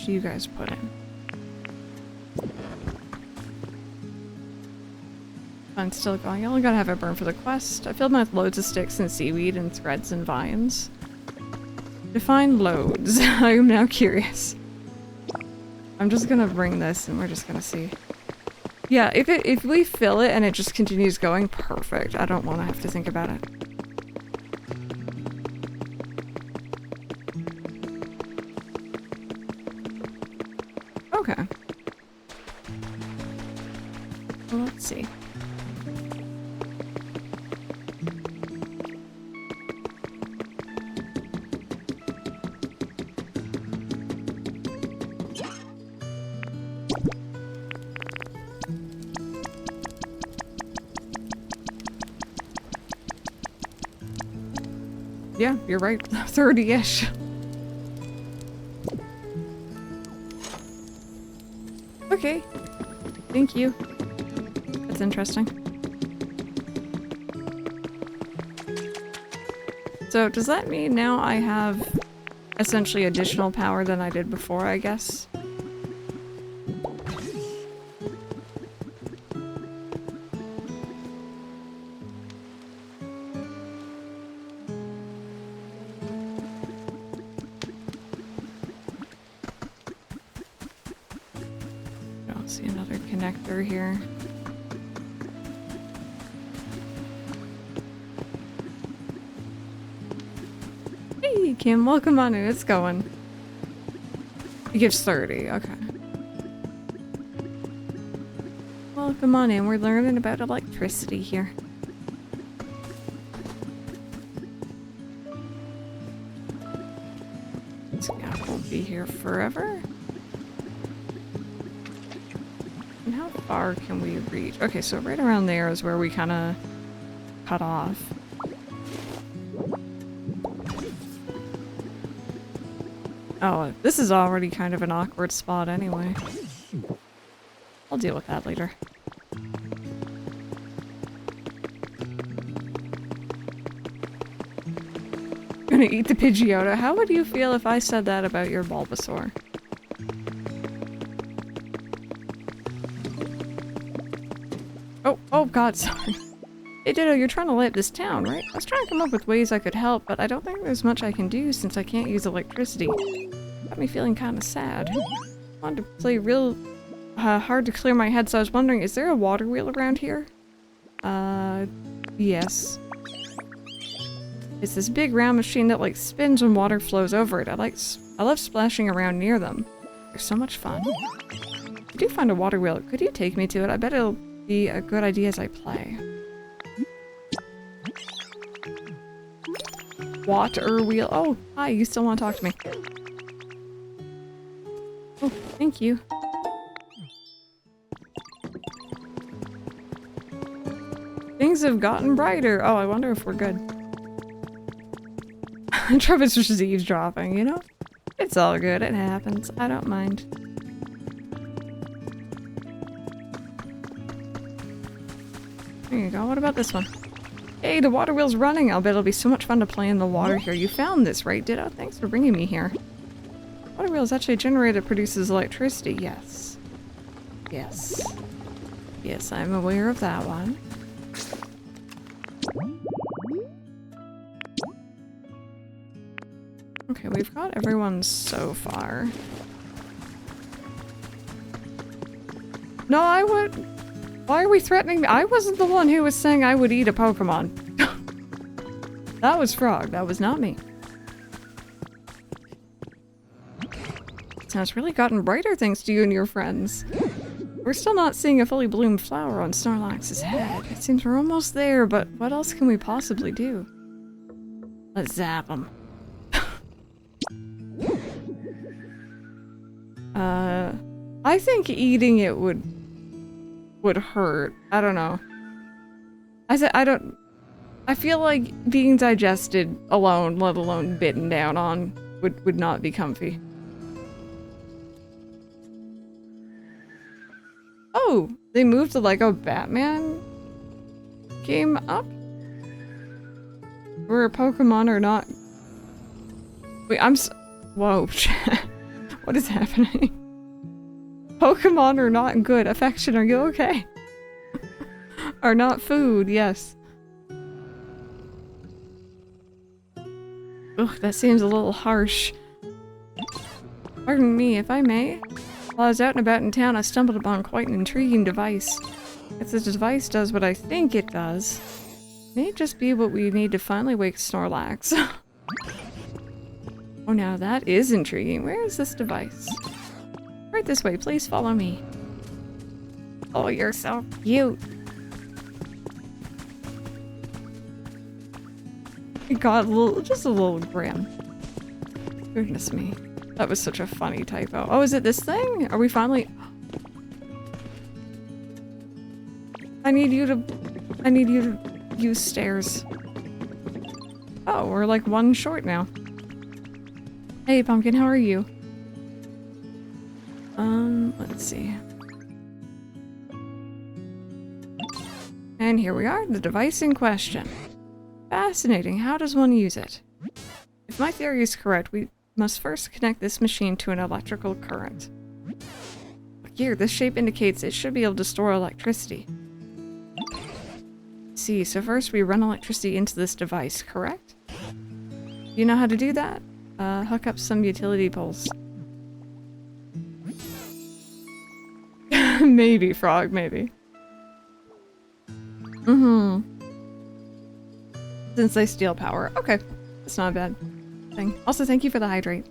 do you guys put in? Mine's still going. I only gotta have it burn for the quest. I filled mine with loads of sticks and seaweed and threads and vines. Define loads. I am now curious. I'm just gonna bring this and we're just gonna see. Yeah, if we fill it and it just continues going, perfect. I don't want to have to think about it. Okay. Well, let's see. Yeah, you're right. 30-ish. Okay. Thank you. That's interesting. So, does that mean now I have essentially additional power than I did before, I guess? See another connector here. Hey, Kim, welcome on in. It's going. It gives 30. Okay. Welcome on in. We're learning about electricity here. This guy won't be here forever. And how far can we reach? Okay, so right around there is where we kind of cut off. Oh, this is already kind of an awkward spot anyway. I'll deal with that later. Gonna eat the Pidgeotto. How would you feel if I said that about your Bulbasaur? Oh god, sorry. Hey Ditto, you're trying to light up this town, right? I was trying to come up with ways I could help, but I don't think there's much I can do since I can't use electricity. Got me feeling kind of sad. I wanted to play real hard to clear my head, so I was wondering, is there a water wheel around here? Yes. It's this big round machine that like spins when water flows over it. I love splashing around near them. They're so much fun. If you do find a water wheel, could you take me to it? I bet it'll be a good idea as I play. Water wheel. Oh, hi, you still want to talk to me. Oh, thank you. Things have gotten brighter. Oh, I wonder if we're good. Travis was just eavesdropping, you know? It's all good, it happens. I don't mind. There you go, what about this one? Hey, the water wheel's running! I'll bet it'll be so much fun to play in the water here. You found this, right, Ditto? Thanks for bringing me here. Water wheel is actually a generator that produces electricity, yes. Yes. Yes, I'm aware of that one. Okay, we've got everyone so far. No, I would... Why are we threatening me? I wasn't the one who was saying I would eat a Pokemon. That was Frog, that was not me. Now it's really gotten brighter thanks to you and your friends. We're still not seeing a fully bloomed flower on Snorlax's head. It seems we're almost there, but what else can we possibly do? Let's zap him. I think eating it would hurt. I don't know. I feel like being digested alone, let alone bitten down on, would not be comfy. Oh, they moved the Lego Batman game up? Where Pokemon are not... Wait, whoa, what is happening? Pokemon are not good. Affection, are you okay? are not food, yes. Ugh, that seems a little harsh. Pardon me, if I may. While I was out and about in town, I stumbled upon quite an intriguing device. If this device does what I think it does, it may just be what we need to finally wake Snorlax. Oh, now that is intriguing. Where is this device? Right this way, please follow me. Oh, you're so cute. It got just a little grim. Goodness me. That was such a funny typo. Oh, is it this thing? Are we finally... I need you to use stairs. Oh, we're like one short now. Hey, Pumpkin, how are you? Let's see. And here we are, the device in question. Fascinating. How does one use it? If my theory is correct, we must first connect this machine to an electrical current. Here, this shape indicates it should be able to store electricity. See, so first we run electricity into this device, correct? You know how to do that? Hook up some utility poles. Maybe, Frog, maybe. Since they steal power. Okay, that's not a bad thing. Also, thank you for the hydrate.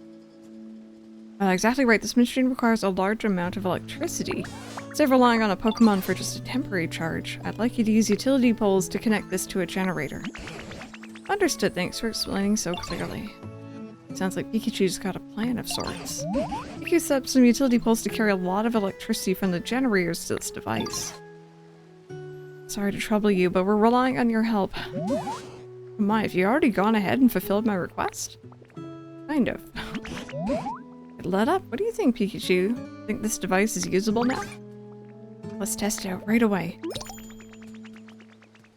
Exactly right, this machine requires a large amount of electricity. Instead of relying on a Pokemon for just a temporary charge, I'd like you to use utility poles to connect this to a generator. Understood, thanks for explaining so clearly. Sounds like Pikachu's got a plan of sorts. Pikachu set up some utility poles to carry a lot of electricity from the generators to this device. Sorry to trouble you, but we're relying on your help. My, have you already gone ahead and fulfilled my request? Kind of. Let up. What do you think, Pikachu? Think this device is usable now? Let's test it out right away.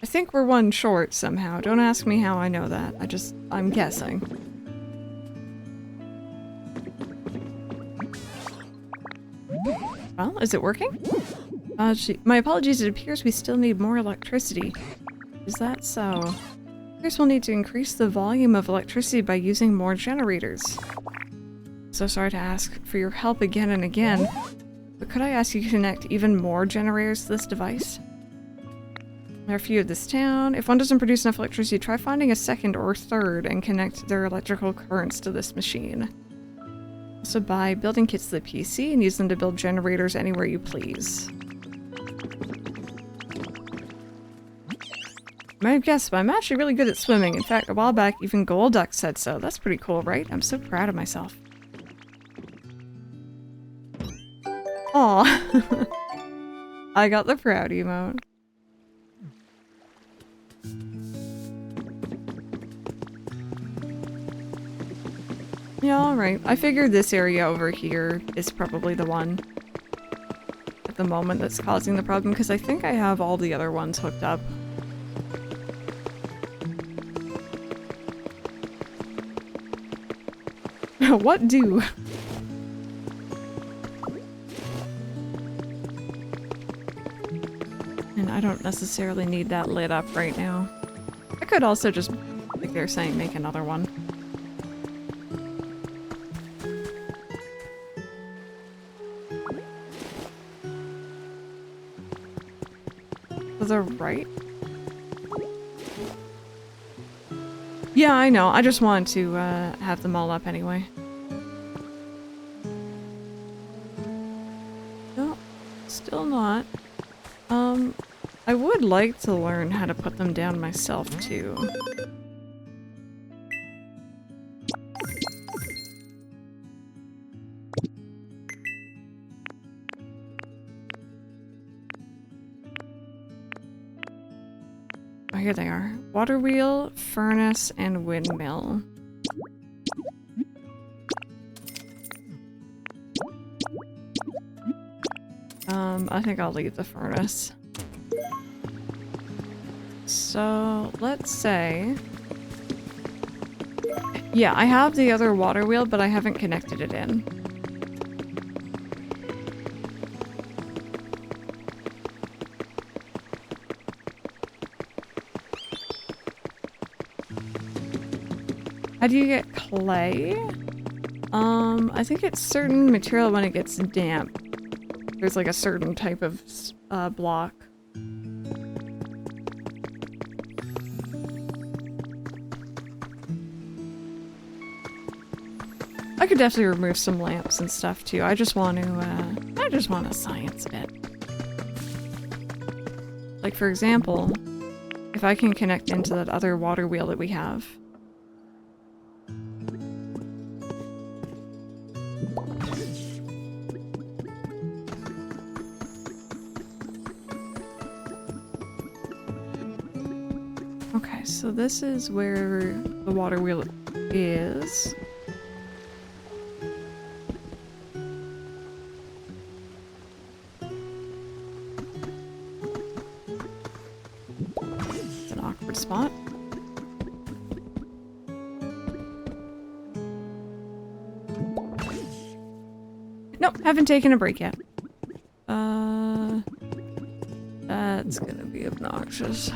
I think we're one short somehow. Don't ask me how I know that. I'm guessing. Well, is it working? My apologies, it appears we still need more electricity. Is that so? I guess we'll need to increase the volume of electricity by using more generators. So sorry to ask for your help again and again, but could I ask you to connect even more generators to this device? There are a few of this town. If one doesn't produce enough electricity, try finding a second or third and connect their electrical currents to this machine. Also buy building kits to the PC and use them to build generators anywhere you please. You might have guessed, but I'm actually really good at swimming. In fact, a while back, even Golduck said so. That's pretty cool, right? I'm so proud of myself. Aw. I got the proud emote. Yeah, alright. I figured this area over here is probably the one at the moment that's causing the problem, because I think I have all the other ones hooked up. What do? And I don't necessarily need that lit up right now. I could also just, like they're saying, make another one. To the right? Yeah, I know. I just wanted to have them all up anyway. No, still not. I would like to learn how to put them down myself, too. Oh, here they are. Water wheel, furnace, and windmill. I think I'll leave the furnace. So, let's say... Yeah, I have the other water wheel, but I haven't connected it in. How do you get clay? I think it's certain material when it gets damp. There's like a certain type of block. I could definitely remove some lamps and stuff too. I just want a science bit. Like for example, if I can connect into that other water wheel that we have. Okay, so this is where the water wheel is. It's an awkward spot. Nope, haven't taken a break yet. That's gonna be obnoxious.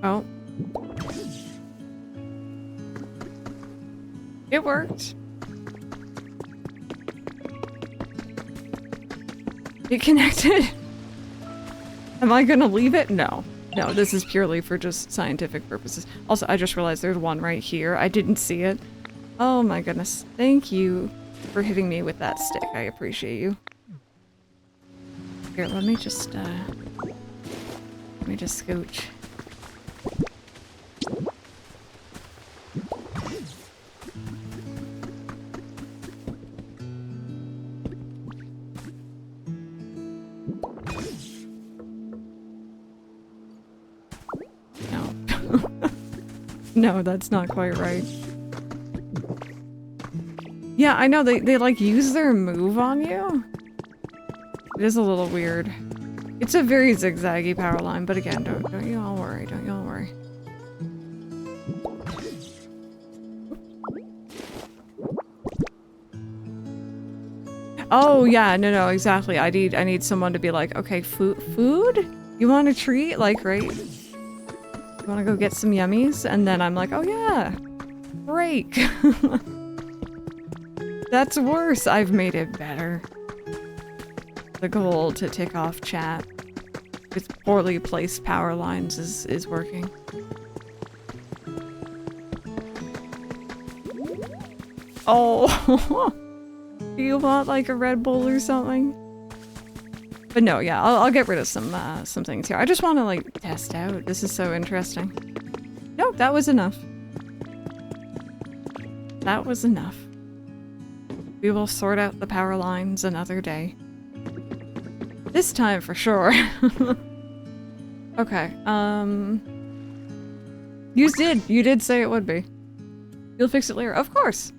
Oh. It worked. It connected. Am I gonna leave it? No. No, this is purely for just scientific purposes. Also, I just realized there's one right here. I didn't see it. Oh my goodness. Thank you for hitting me with that stick. I appreciate you. Here, let me just scooch. No, that's not quite right. Yeah, I know, they like use their move on you. It is a little weird. It's a very zigzaggy power line, but again, don't you all worry, don't you all worry. Oh yeah, no, exactly. I need someone to be like, okay, food? You want a treat? Like, right? You wanna go get some yummies? And then I'm like, oh yeah, break. That's worse. I've made it better. The goal to tick off chat with poorly placed power lines is working. Oh, do you want like a Red Bull or something? But no, yeah, I'll get rid of some things here. I just want to like test out. This is so interesting. Nope, that was enough. That was enough. We will sort out the power lines another day. This time for sure. Okay, you did say it would be. You'll fix it later, of course.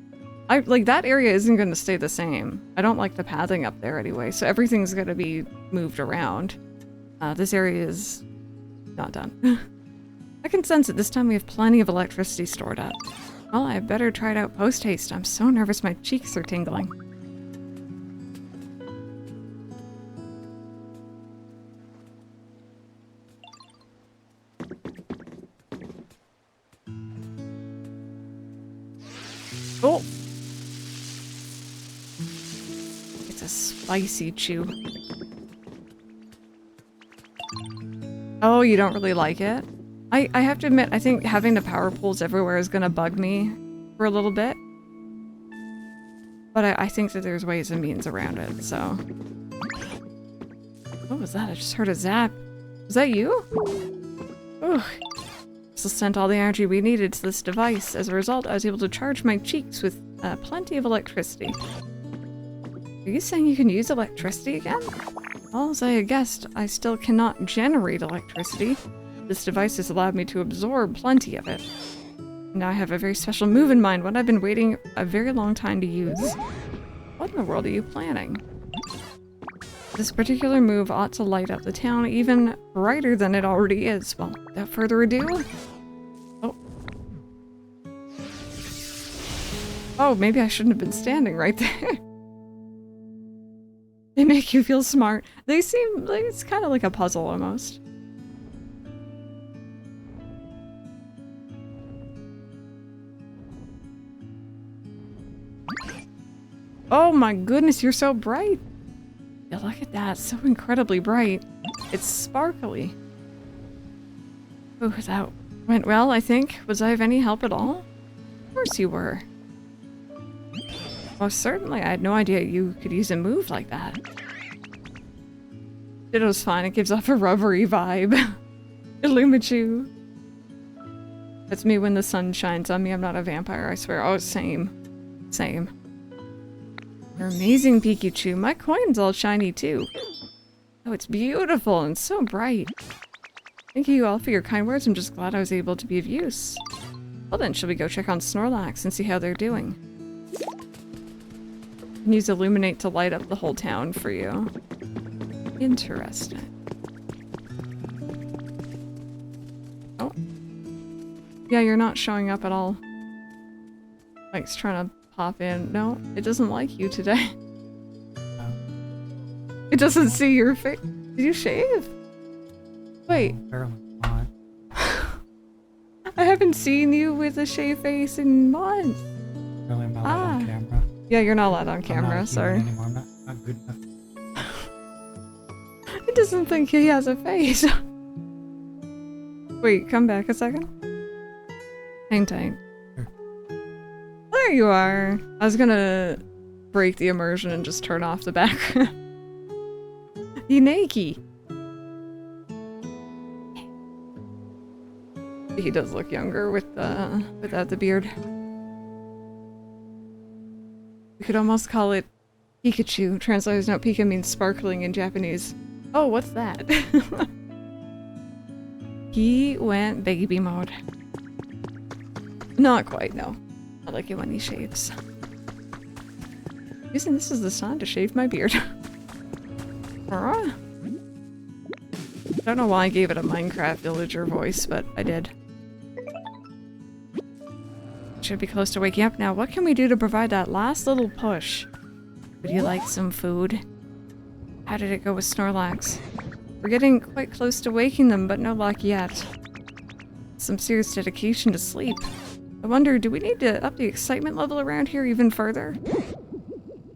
Like, that area isn't going to stay the same. I don't like the pathing up there anyway, so everything's going to be moved around. This area is not done. I can sense it. This time we have plenty of electricity stored up. Well, I better try it out post-haste. I'm so nervous my cheeks are tingling. Oh! It's a spicy chew. Oh, you don't really like it? I have to admit, I think having the power poles everywhere is gonna bug me for a little bit. But I think that there's ways and means around it, so... What was that? I just heard a zap. Was that you? Ugh. This sent all the energy we needed to this device. As a result, I was able to charge my cheeks with plenty of electricity. Are you saying you can use electricity again? Well, as I had guessed, I still cannot generate electricity. This device has allowed me to absorb plenty of it. Now I have a very special move in mind, one I've been waiting a very long time to use. What in the world are you planning? This particular move ought to light up the town even brighter than it already is. Well, without further ado... Oh. Oh, maybe I shouldn't have been standing right there. They make you feel smart. They seem like it's kind of like a puzzle almost. Oh my goodness, you're so bright. Yeah, look at that, so incredibly bright. It's sparkly. Oh, that went well, I think. Was I of any help at all? Of course you were. Oh, certainly. I had no idea you could use a move like that. Ditto's fine. It gives off a rubbery vibe. Illumichu. That's me when the sun shines on me. I'm not a vampire, I swear. Oh, same. Same. You're amazing, Pikachu. My coin's all shiny, too. Oh, it's beautiful and so bright. Thank you all for your kind words. I'm just glad I was able to be of use. Well then, shall we go check on Snorlax and see how they're doing? And use Illuminate to light up the whole town for you. Interesting. Oh. Yeah, you're not showing up at all. Mike's trying to pop in. No, it doesn't like you today. No. It doesn't see your face. Did you shave? Wait. Apparently not. I haven't seen you with a shaved face in months. Apparently I'm not allowed on camera. Yeah, you're not allowed on camera, I'm not sorry. anymore. I'm not good enough. It doesn't think he has a face. Wait, come back a second. Hang tight. Sure. There you are. I was gonna break the immersion and just turn off the background. Yineki. He does look younger with without the beard. We could almost call it Pikachu. Translator's note, Pika means sparkling in Japanese. Oh, what's that? He went baby mode. Not quite, no. I like it when he shaves. Using this as the sign to shave my beard. I don't know why I gave it a Minecraft villager voice, but I did. Should be close to waking up now. What can we do to provide that last little push? Would you like some food? How did it go with Snorlax? We're getting quite close to waking them, but no luck yet. Some serious dedication to sleep. I wonder, do we need to up the excitement level around here even further?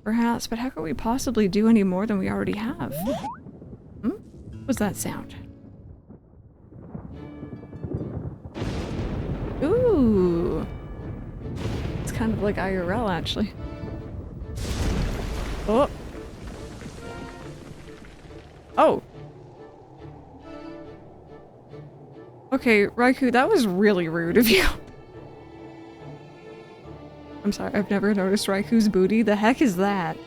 Perhaps, but how could we possibly do any more than we already have? Hmm? What was that sound? Ooh! It's kind of like IRL, actually. Oh! Oh! Okay, Raikou, that was really rude of you. I'm sorry, I've never noticed Raikou's booty. The heck is that?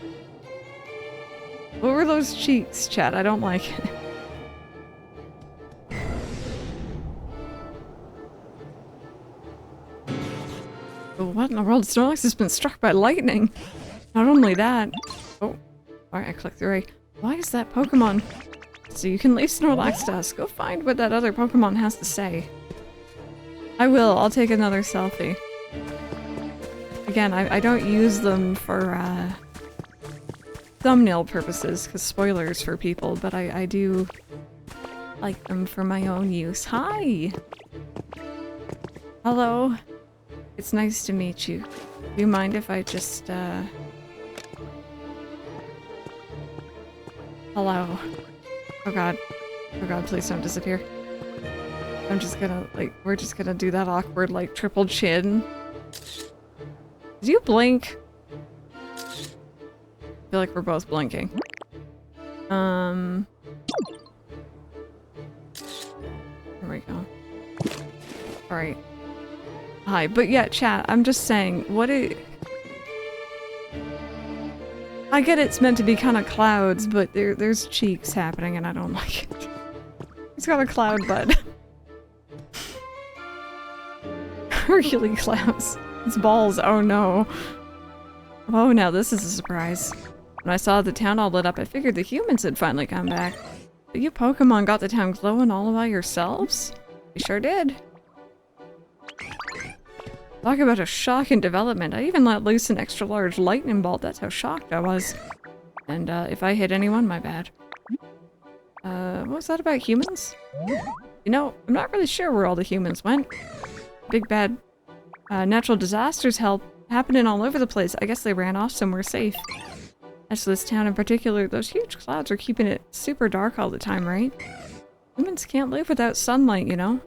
What were those cheeks, chat? I don't like it. Oh, what in the world? Snorlax has been struck by lightning. Not only that. Oh, alright, I clicked the right. Why is that Pokemon? So you can leave Snorlax to us. Go find what that other Pokemon has to say. I will. I'll take another selfie. Again, I don't use them for thumbnail purposes, because spoilers for people, but I do like them for my own use. Hi! Hello. It's nice to meet you. Do you mind if I just, Hello. Oh god. Oh god, please don't disappear. I'm just gonna, like, we're just gonna do that awkward, like, triple chin. Did you blink? I feel like we're both blinking. There we go. Alright. Hi, but yeah, chat, I'm just saying, I get it's meant to be kind of clouds, but there's cheeks happening and I don't like it. He's got a cloud butt. Hercules clouds. It's balls, oh no. Oh, now this is a surprise. When I saw the town all lit up, I figured the humans had finally come back. But you Pokemon got the town glowing all by yourselves? You sure did. Talk about a shock in development. I even let loose an extra large lightning bolt. That's how shocked I was. And if I hit anyone, my bad. What was that about humans? You know, I'm not really sure where all the humans went. Big bad natural disasters happening all over the place. I guess they ran off somewhere safe. As to this town in particular, those huge clouds are keeping it super dark all the time, right? Humans can't live without sunlight, you know?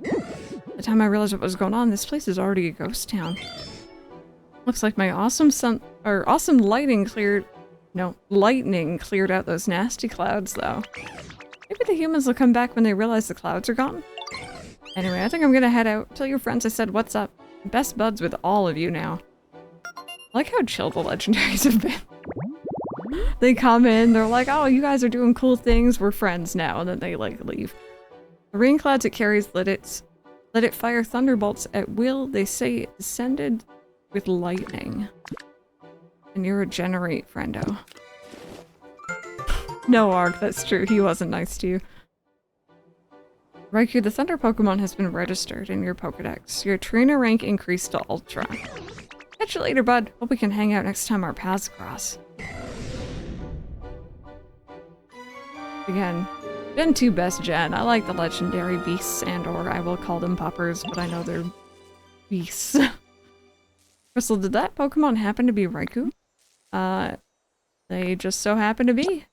By the time I realized what was going on, this place is already a ghost town. Looks like my awesome lightning cleared out those nasty clouds, though. Maybe the humans will come back when they realize the clouds are gone. Anyway, I think I'm gonna head out. Tell your friends I said what's up. Best buds with all of you now. I like how chill the legendaries have been. They come in, they're like, oh, you guys are doing cool things, we're friends now, and then they, like, leave. The rain clouds it carries let it fire thunderbolts at will. They say it descended with lightning. And you regenerate, friendo. No, Ark, that's true. He wasn't nice to you. Raikou, the Thunder Pokemon has been registered in your Pokedex. Your trainer rank increased to Ultra. Catch you later, bud. Hope we can hang out next time our paths cross. Again, Gen 2 best gen. I like the legendary beasts and/or I will call them puppers, but I know they're beasts. Crystal, did that Pokemon happen to be Raikou? They just so happen to be.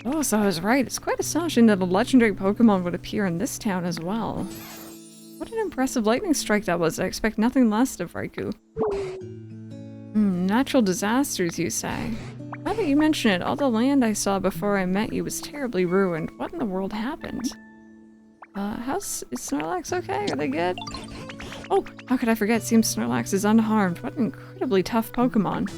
Oh, so I was right. It's quite astonishing that a legendary Pokemon would appear in this town as well. What an impressive lightning strike that was. I expect nothing less of Raikou. Natural disasters, you say? Now that you mention it, all the land I saw before I met you was terribly ruined. What in the world happened? Is Snorlax okay? Are they good? Oh, how could I forget? Seems Snorlax is unharmed. What an incredibly tough Pokemon.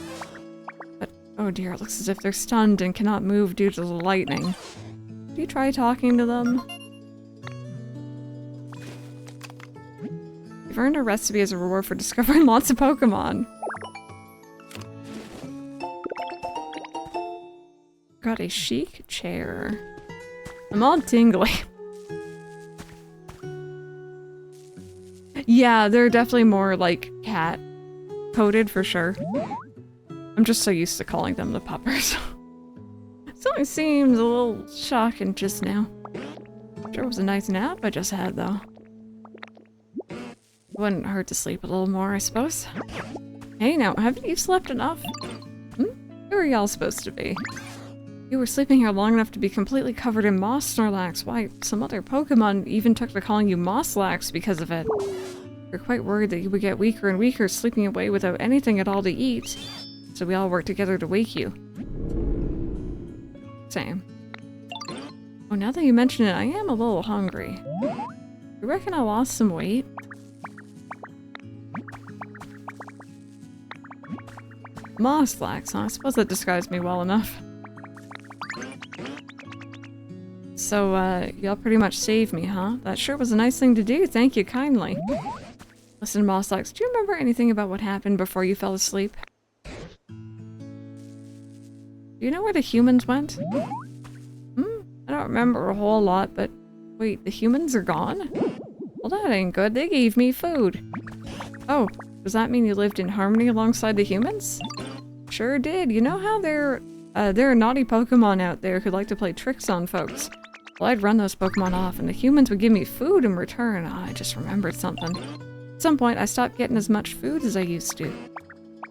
But, oh dear, it looks as if they're stunned and cannot move due to the lightning. Do you try talking to them? You've earned a recipe as a reward for discovering lots of Pokemon. Got a chic chair. I'm all tingly. Yeah, they're definitely more like cat coded for sure. I'm just so used to calling them the puppers. Something seems a little shocking just now. Sure was a nice nap I just had though. Wouldn't hurt to sleep a little more, I suppose. Hey now, haven't you slept enough? Who are y'all supposed to be? You were sleeping here long enough to be completely covered in moss, Snorlax. Why, some other Pokemon even took to calling you Mosslax because of it. We're quite worried that you would get weaker and weaker, sleeping away without anything at all to eat. So we all worked together to wake you. Same. Oh, now that you mention it, I am a little hungry. You reckon I lost some weight? Mosslax, huh? I suppose that describes me well enough. So, y'all pretty much saved me, huh? That sure was a nice thing to do, thank you kindly. Listen, Mosslax, do you remember anything about what happened before you fell asleep? Do you know where the humans went? I don't remember a whole lot, but... Wait, the humans are gone? Well, that ain't good, they gave me food. Oh, does that mean you lived in harmony alongside the humans? Sure did. You know how there are naughty Pokemon out there who like to play tricks on folks? Well, I'd run those Pokemon off, and the humans would give me food in return. Oh, I just remembered something. At some point, I stopped getting as much food as I used to.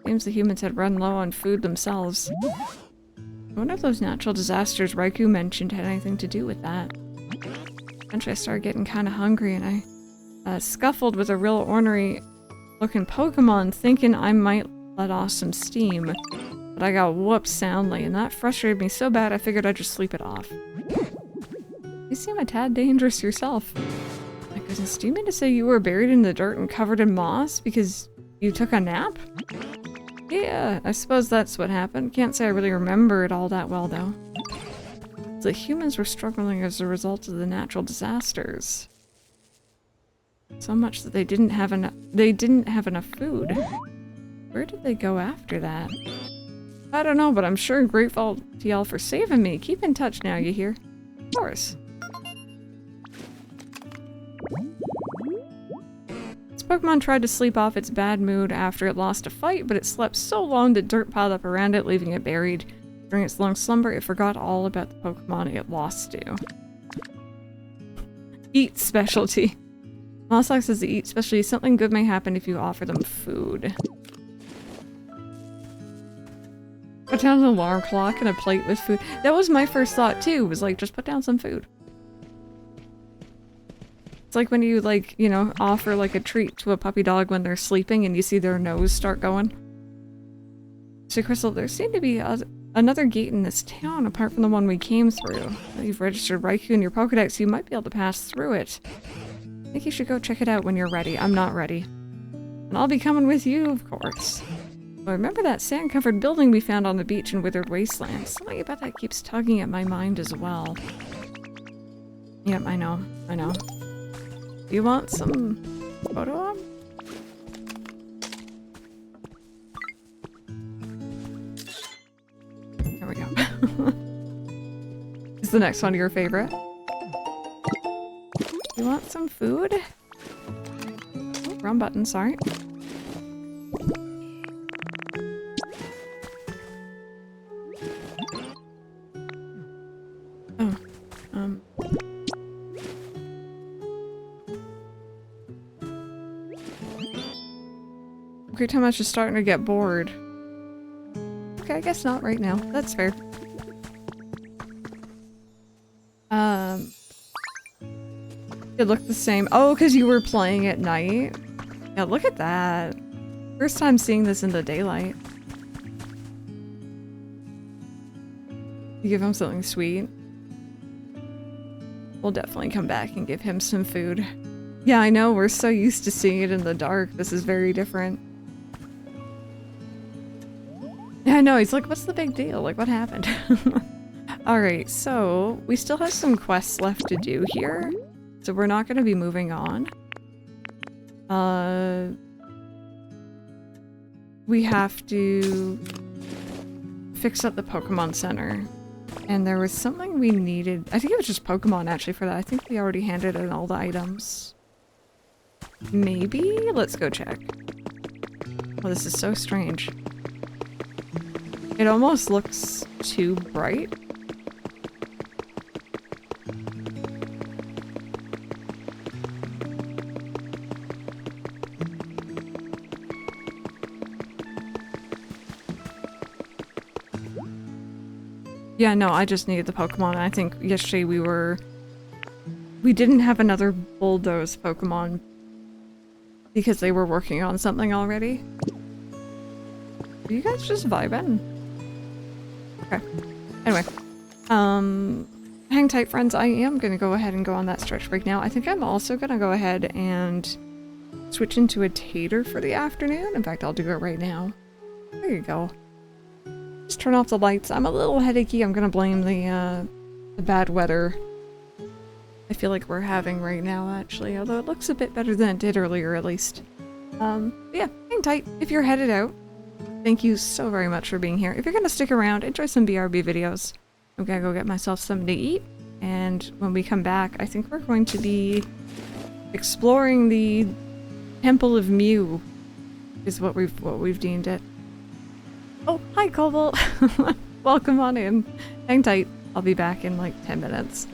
Seems the humans had run low on food themselves. I wonder if those natural disasters Raikou mentioned had anything to do with that. Eventually, I started getting kind of hungry, and I scuffled with a real ornery-looking Pokemon, thinking I might let off some steam. But I got whooped soundly, and that frustrated me so bad I figured I'd just sleep it off. You seem a tad dangerous yourself. My goodness, do you mean to say you were buried in the dirt and covered in moss because you took a nap? Yeah, I suppose that's what happened. Can't say I really remember it all that well, though. The humans were struggling as a result of the natural disasters. So much that they didn't have enough food. Where did they go after that? I don't know, but I'm sure grateful to y'all for saving me. Keep in touch now, you hear? Of course. It's Pokemon tried to sleep off its bad mood after it lost a fight, but it slept so long that dirt piled up around it, leaving it buried. During its long slumber, it forgot all about the Pokemon it lost to. Eat specialty. Mossack says the eat specialty. Something good may happen if you offer them food. Put down an alarm clock and a plate with food. That was my first thought too, was like, just put down some food. It's like when you, like, you know, offer like a treat to a puppy dog when they're sleeping and you see their nose start going. So Crystal, there seemed to be another gate in this town apart from the one we came through. If you've registered Raikou in your Pokedex, you might be able to pass through it. I think you should go check it out when you're ready. I'm not ready. And I'll be coming with you, of course. But remember that sand-covered building we found on the beach in Withered Wasteland? Something about that keeps tugging at my mind as well. Yep, I know. I know. Do you want some photo op? There we go. Is the next one your favorite? You want some food? Oh, wrong button, sorry. Oh, Great time I was just starting to get bored. Okay, I guess not right now. That's fair. It looked the same. Oh, because you were playing at night? Yeah, look at that. First time seeing this in the daylight. You give him something sweet. We'll definitely come back and give him some food. Yeah, I know. We're so used to seeing it in the dark. This is very different. Yeah, I know. He's like, what's the big deal? Like, what happened? Alright, so we still have some quests left to do here. So we're not going to be moving on. We have to fix up the Pokemon Center. And there was something we needed. I think it was just Pokemon actually for that. I think we already handed in all the items. Maybe? Let's go check. Oh, this is so strange. It almost looks too bright. Yeah, no, I just needed the Pokemon. I think yesterday we didn't have another Bulldoze Pokemon because they were working on something already. Are you guys just vibing? Okay. Anyway. Hang tight, friends. I am gonna go ahead and go on that stretch break now. I think I'm also gonna go ahead and switch into a tater for the afternoon. In fact, I'll do it right now. There you go. Just turn off the lights. I'm a little headachy. I'm gonna blame the bad weather I feel like we're having right now, actually. Although it looks a bit better than it did earlier, at least. Yeah, hang tight if you're headed out. Thank you so very much for being here. If you're gonna stick around, enjoy some BRB videos. I'm gonna go get myself something to eat. And when we come back, I think we're going to be exploring the Temple of Mew, is what we've deemed it. Oh, hi Cobalt! Welcome on in. Hang tight. I'll be back in like 10 minutes.